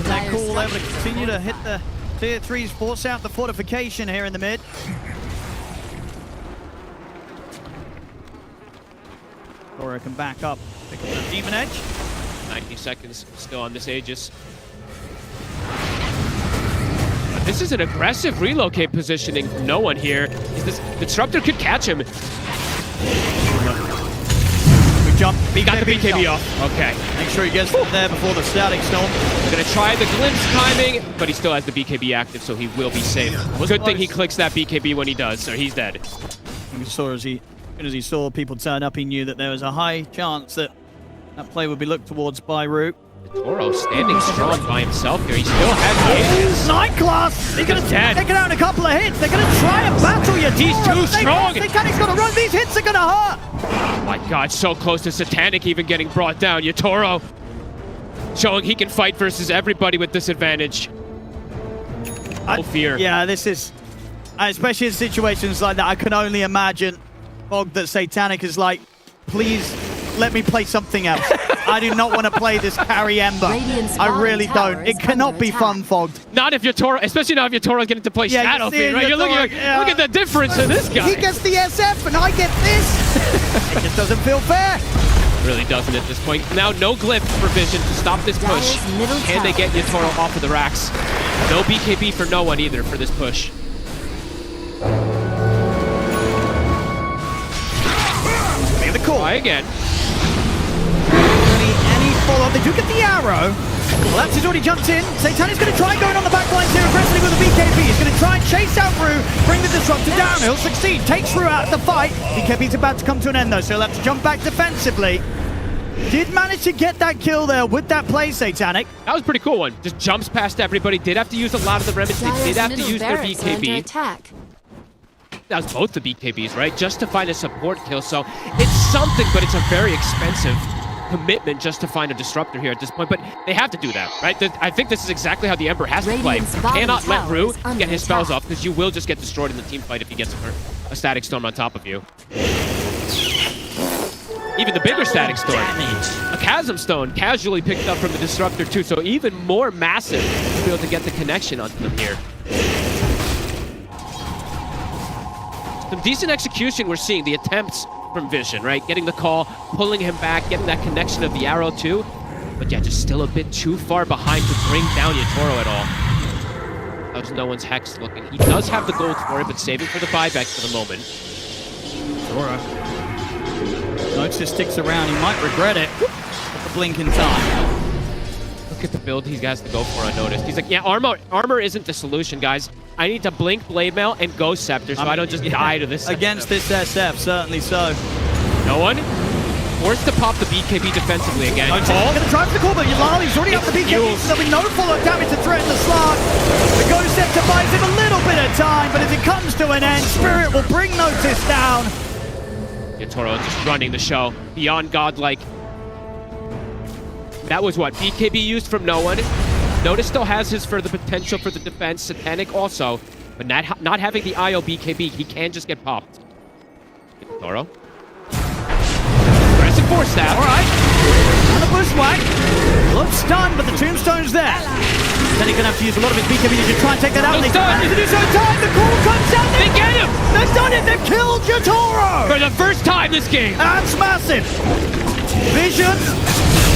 That cool able to continue to hit the tier 3s, force out the fortification here in the mid. Aurora can back up, pick up the Demon Edge. 90 seconds still on this Aegis. But this is an aggressive relocate positioning. No one here. The Disruptor could catch him. Jump. He got the BKB off. Okay. Make sure he gets there before the Static Storm. We're going to try the glimpse timing, but he still has the BKB active, so he will be safe. Good thing he clicks that BKB when he does, or he's dead. We saw as soon as he saw people turn up, he knew that there was a high chance that that play would be looked towards by Root. Toro standing strong by himself here. He still has the Aegis. 9 Class! They're going to take it out in a couple of hits. They're going to try and battle you. He's too strong. He's got to run. These hits are going to hurt. Oh my god, so close to Satanic even getting brought down. Yatoro showing he can fight versus everybody with this advantage. No fear. Yeah, this is... especially in situations like that, I can only imagine, Fog, that Satanic is like, please let me play something else. I do not want to play this carry Ember. I really don't. It cannot be fun, Fogged. Not if Yatoro, especially not if Yatoro's getting to play Shadow Fiend, right? You're looking like, look at the difference in this guy. He gets the SF and I get this. It just doesn't feel fair. Really doesn't at this point. Now no Glyph for Vision to stop this push. Can they get Yatoro off of the racks? No BKB for no one either for this push. Make the call. Try again. Any follow-up. They do get the arrow. Collapse has already jumped in. Satanic's going to try going on the back line here aggressively with the BKB. He's going to try and chase out Rue, bring the Disruptor down. He'll succeed. Takes Rue out of the fight. BKB's about to come to an end though, so he'll have to jump back defensively. Did manage to get that kill there with that play, Satanic. That was a pretty cool one. Just jumps past everybody. Did have to use a lot of the remedies. They did have to use their BKB. That was both the BKBs, right? Just to find a support kill. So it's something, but it's a very expensive commitment just to find a Disruptor here at this point. But they have to do that, right? I think this is exactly how the Ember has to play. You cannot let Rue get his spells off because you will just get destroyed in the team fight if he gets a Static Storm on top of you. Even the bigger Static Storm. A Chasm Stone casually picked up from the Disruptor too, so even more massive to be able to get the connection onto them here. Some decent execution we're seeing, the attempts from Vision, right? Getting the call, pulling him back, getting that connection of the arrow too. But yeah, just still a bit too far behind to bring down Yatoro at all. That was no one's Hex looking. He does have the gold for it, but saving for the buyback for the moment. Aurora. Notice sticks around, he might regret it. At the blink in time. Look at the build he has to go for unnoticed. He's like, yeah, armor isn't the solution, guys. I need to blink Blade Mail and Ghost Scepter so I don't just die to this. Against this SF, certainly so. No one? Forced to pop the BKB defensively again. He's going to try for the call, but Yulal, he's already up the BKB, so there'll be no follow-up damage to threaten the Slark. The Ghost Scepter buys him a little bit of time, but as it comes to an end, Spirit will bring Notice down. Yatoro just running the show. Beyond godlike. That was what? BKB used from no one. Notice still has his for the potential for the defense. Satanic also. But not having the IO BKB, he can just get popped. Yatoro. Aggressive force stab. Alright. On the bushwhack. Looks stunned, but the tombstone's there. Then he's going to have to use a lot of his BKB to try and take that out. He's done. He's going to do so in time. The call comes out. They get him. They've done it. it! They've killed Yatoro! For the first time this game! That's massive! Vision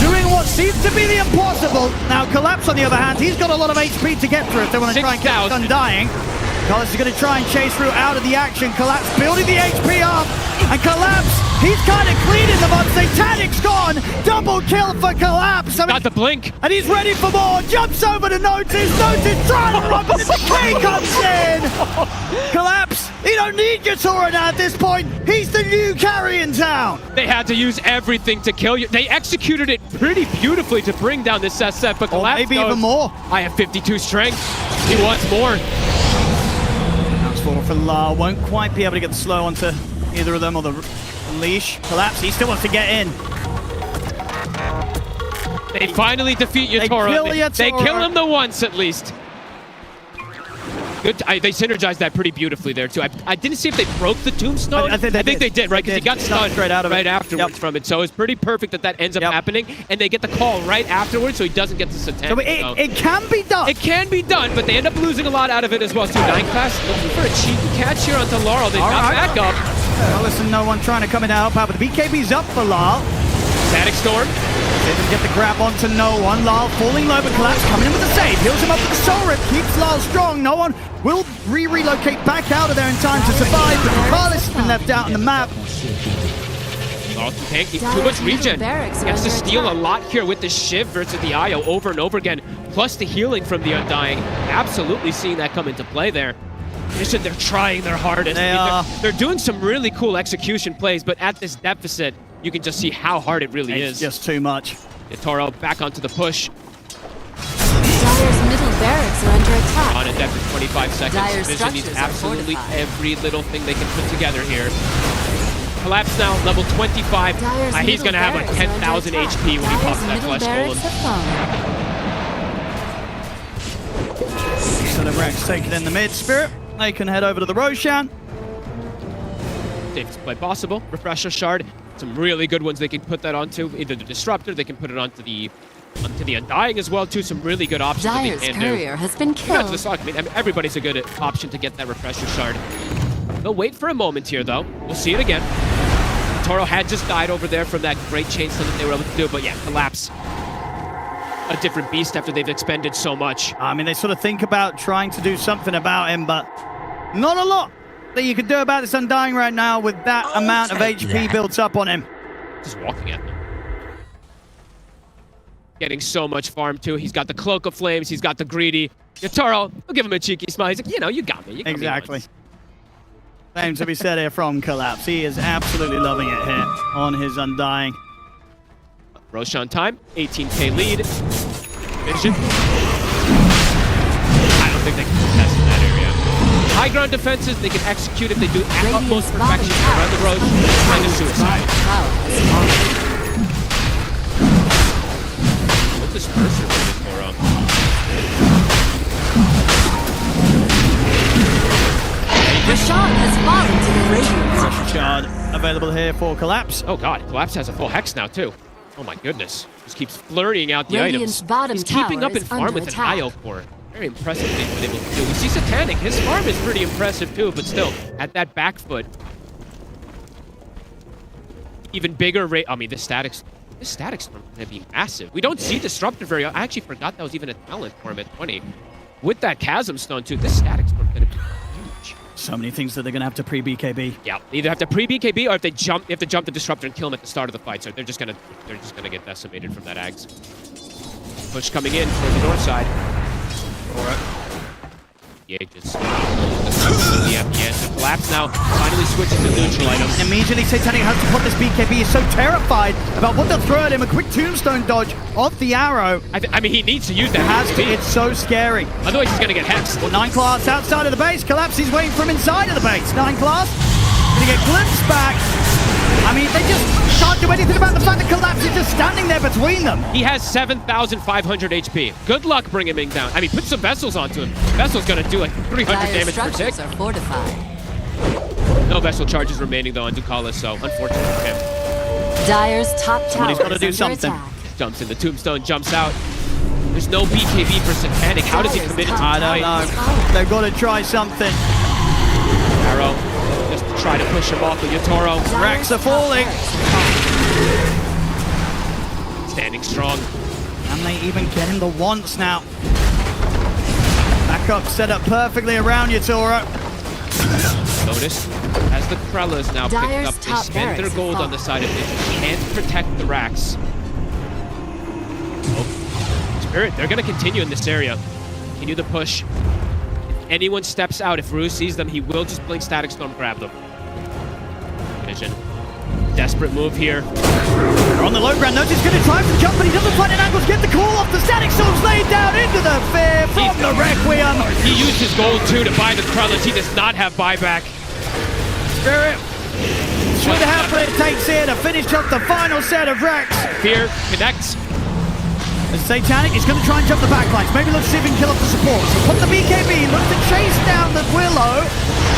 doing what seems to be the impossible. Now, Collapse, on the other hand, he's got a lot of HP to get through if they want to try and get Undying. Collapse is going to try and chase through out of the action. Collapse building the HP up. And Collapse, he's kind of cleaning them up. Satanic's gone. Double kill for Collapse. I mean, got the blink. And he's ready for more. Jumps over to Notice. Notice trying to run, but the K comes in. Collapse, he don't need Yatoro now at this point. He's the new carry in town. They had to use everything to kill you. They executed it pretty beautifully to bring down this SF, but Collapse maybe goes, even more. I have 52 strength. He wants more. For La, won't quite be able to get the slow onto either of them or the leash. Collapse, he still wants to get in. They finally defeat Yatoro. They kill him the once at least. Good. They synergized that pretty beautifully there too. I didn't see if they broke the tombstone. I think they did, right? Because he got stunned right out of it. afterwards from it. So it's pretty perfect that ends up happening, and they get the call right afterwards, so he doesn't get the satanic. So it can be done. It can be done, but they end up losing a lot out of it as well too. 9 class looking for a cheeky catch here onto Laurel. They got back up. Well, listen, no one trying to come in to help out, but the BKB's up for Lyle. Static Storm. Didn't get the grab onto no one. Lyle falling low, but Collapse coming in with the save. Heals him up with the soul rip. Keeps Lyle strong. No one will relocate back out of there in time to survive, but Carlos has been left out on the map. Lyle can't keep too much regen. Gets to steal a lot here with the Shiv versus the Io over and over again. Plus the healing from the Undying. Absolutely seeing that come into play there. They're trying their hardest. They're doing some really cool execution plays, but at this deficit, you can just see how hard it really is. It's just too much. Toro back onto the push. Dyer's middle barracks are under attack. On a death for 25 seconds. Dyer's Vision needs structures are absolutely fortified. every little thing they can put together here. Collapse now, level 25. He's going to have like 10,000 HP when he pops that flesh golem. So the Rex taken in the mid. Spirit, they can head over to the Roshan. It's quite possible. Refresher Shard. Some really good ones they can put that onto. Either the Disruptor, they can put it onto the Undying as well too. Some really good options that they Dyer's can courier has been Not to the killed. Sock. I mean, everybody's a good option to get that Refresher Shard. They'll wait for a moment here though. We'll see it again. Toro had just died over there from that great chainsaw that they were able to do, but yeah, Collapse. A different beast after they've expended so much. I mean, they sort of think about trying to do something about him, but not a lot that you can do about this Undying right now with that amount of HP built up on him. Just walking at them. Getting so much farm too. He's got the Cloak of Flames. He's got the Greedy. Yatoro, we'll give him a cheeky smile. He's like, you know, you got me. You got Exactly. Me Same to be said here from Collapse. He is absolutely loving it here on his Undying. Roshan time, 18k lead. Vision. I don't think they can contest in that area. High ground defenses, they can execute if they do utmost perfection around the road. Kind of suicide. What's this person doing for Rashad has fallen to the Radiant. Pressure shard available here for Collapse. Oh god, Collapse has a full Hex now too. Oh my goodness. Just keeps flurrying out the Radiant's items. bottom He's keeping tower up in is farm under with attack. an IO core. Very impressive thing he's been able to do. We see Satanic. His farm is pretty impressive too, but still, at that back foot. Even bigger rate. I mean, this static storm is going to be massive. We don't see Disruptor very often. I actually forgot that was even a talent for him at 20. With that Chasm Stone too, this static storm is going to be huge. So many things that they're going to have to pre-BKB. Yeah, they either have to pre-BKB or if they jump, you have to jump the Disruptor and kill him at the start of the fight. So they're just gonna get decimated from that Ags. Push coming in toward the north side. Yeah, just the Collapse now finally switches to neutral items. Immediately, Satanic has to put this BKB. He's so terrified about what they'll throw at him. A quick tombstone dodge off the arrow. I mean, he needs to use that. Has to. It's so scary. Otherwise, he's gonna get hexed. Well, 9 class outside of the base. Collapse, he's waiting from inside of the base. 9 class gonna get glimpsed back. I mean, they just can't do anything about the fact that Collapse is just standing there between them. He has 7,500 HP. Good luck bringing him down. I mean, put some Vessels onto him. Vessel's gonna do like 300 Dyer's damage per tick. structures are fortified. No Vessel charges remaining though on Ducalis, so unfortunate for him. Dyer's top tower Somebody's gotta is do under something. attack. Jumps in the tombstone, jumps out. There's no BKB for Satanic. How does he commit it to the I don't fight? know. They've got to try something. Arrow just try to push him off of Yatoro. Rex are falling. Standing strong. Can they even get him the once now? Back up, set up perfectly around Yatoro. Notice, as the Krellas now picked Dire's up, they top spend their barracks gold fall. on the side of it. Can't protect the racks. Oh. Spirit, they're going to continue in this area. Continue the push. If anyone steps out, if Rue sees them, he will just blink Static Storm, grab them. Vision. Desperate move here. They're on the low ground. Notice going to try to jump, but he doesn't find an angle to get the call off. The Static Storm's laid down into the fear from the Requiem. He used his gold too to buy the Krellas. He does not have buyback. Spirit should have what it takes here to finish up the final set of Rex. Fear connects. The Satanic is going to try and jump the backlines. Maybe let's see if he can kill off the support. So put the BKB, look to chase down the Willow.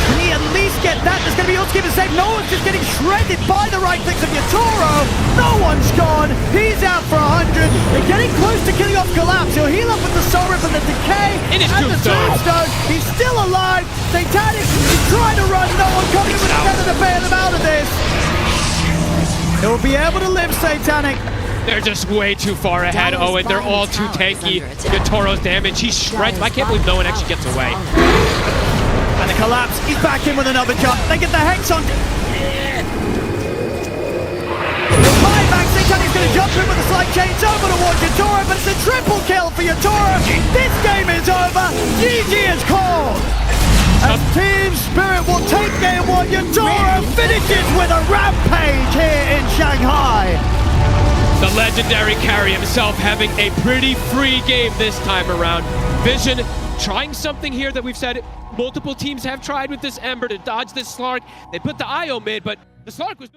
Can he at least get that? There's going to be Ultimate save. No one's just getting shredded by the right clicks of Yatoro. No one's gone. He's out for 100. They're getting close to killing off Collapse. He'll heal up with the Soul Rip and the Decay. In his and the Tombstone. He's still alive. Satanic is trying to run. No one coming with a tether to bail him out of this. He'll be able to live, Satanic. They're just way too far ahead, Owen. They're all too tanky. Yatoro's damage, he shreds. I can't believe no one actually gets away. And the Collapse, he's back in with another jump. They get the Hex on. The buyback, Satanic's going to jump in with a slight change over towards Yatoro, but it's a triple kill for Yatoro. This game is over. GG is called. As Team Spirit will take game one, Yatoro finishes with a rampage here in Shanghai. The legendary carry himself having a pretty free game this time around. Vision trying something here that we've said multiple teams have tried with this Ember to dodge this Slark. They put the IO mid, but the Slark was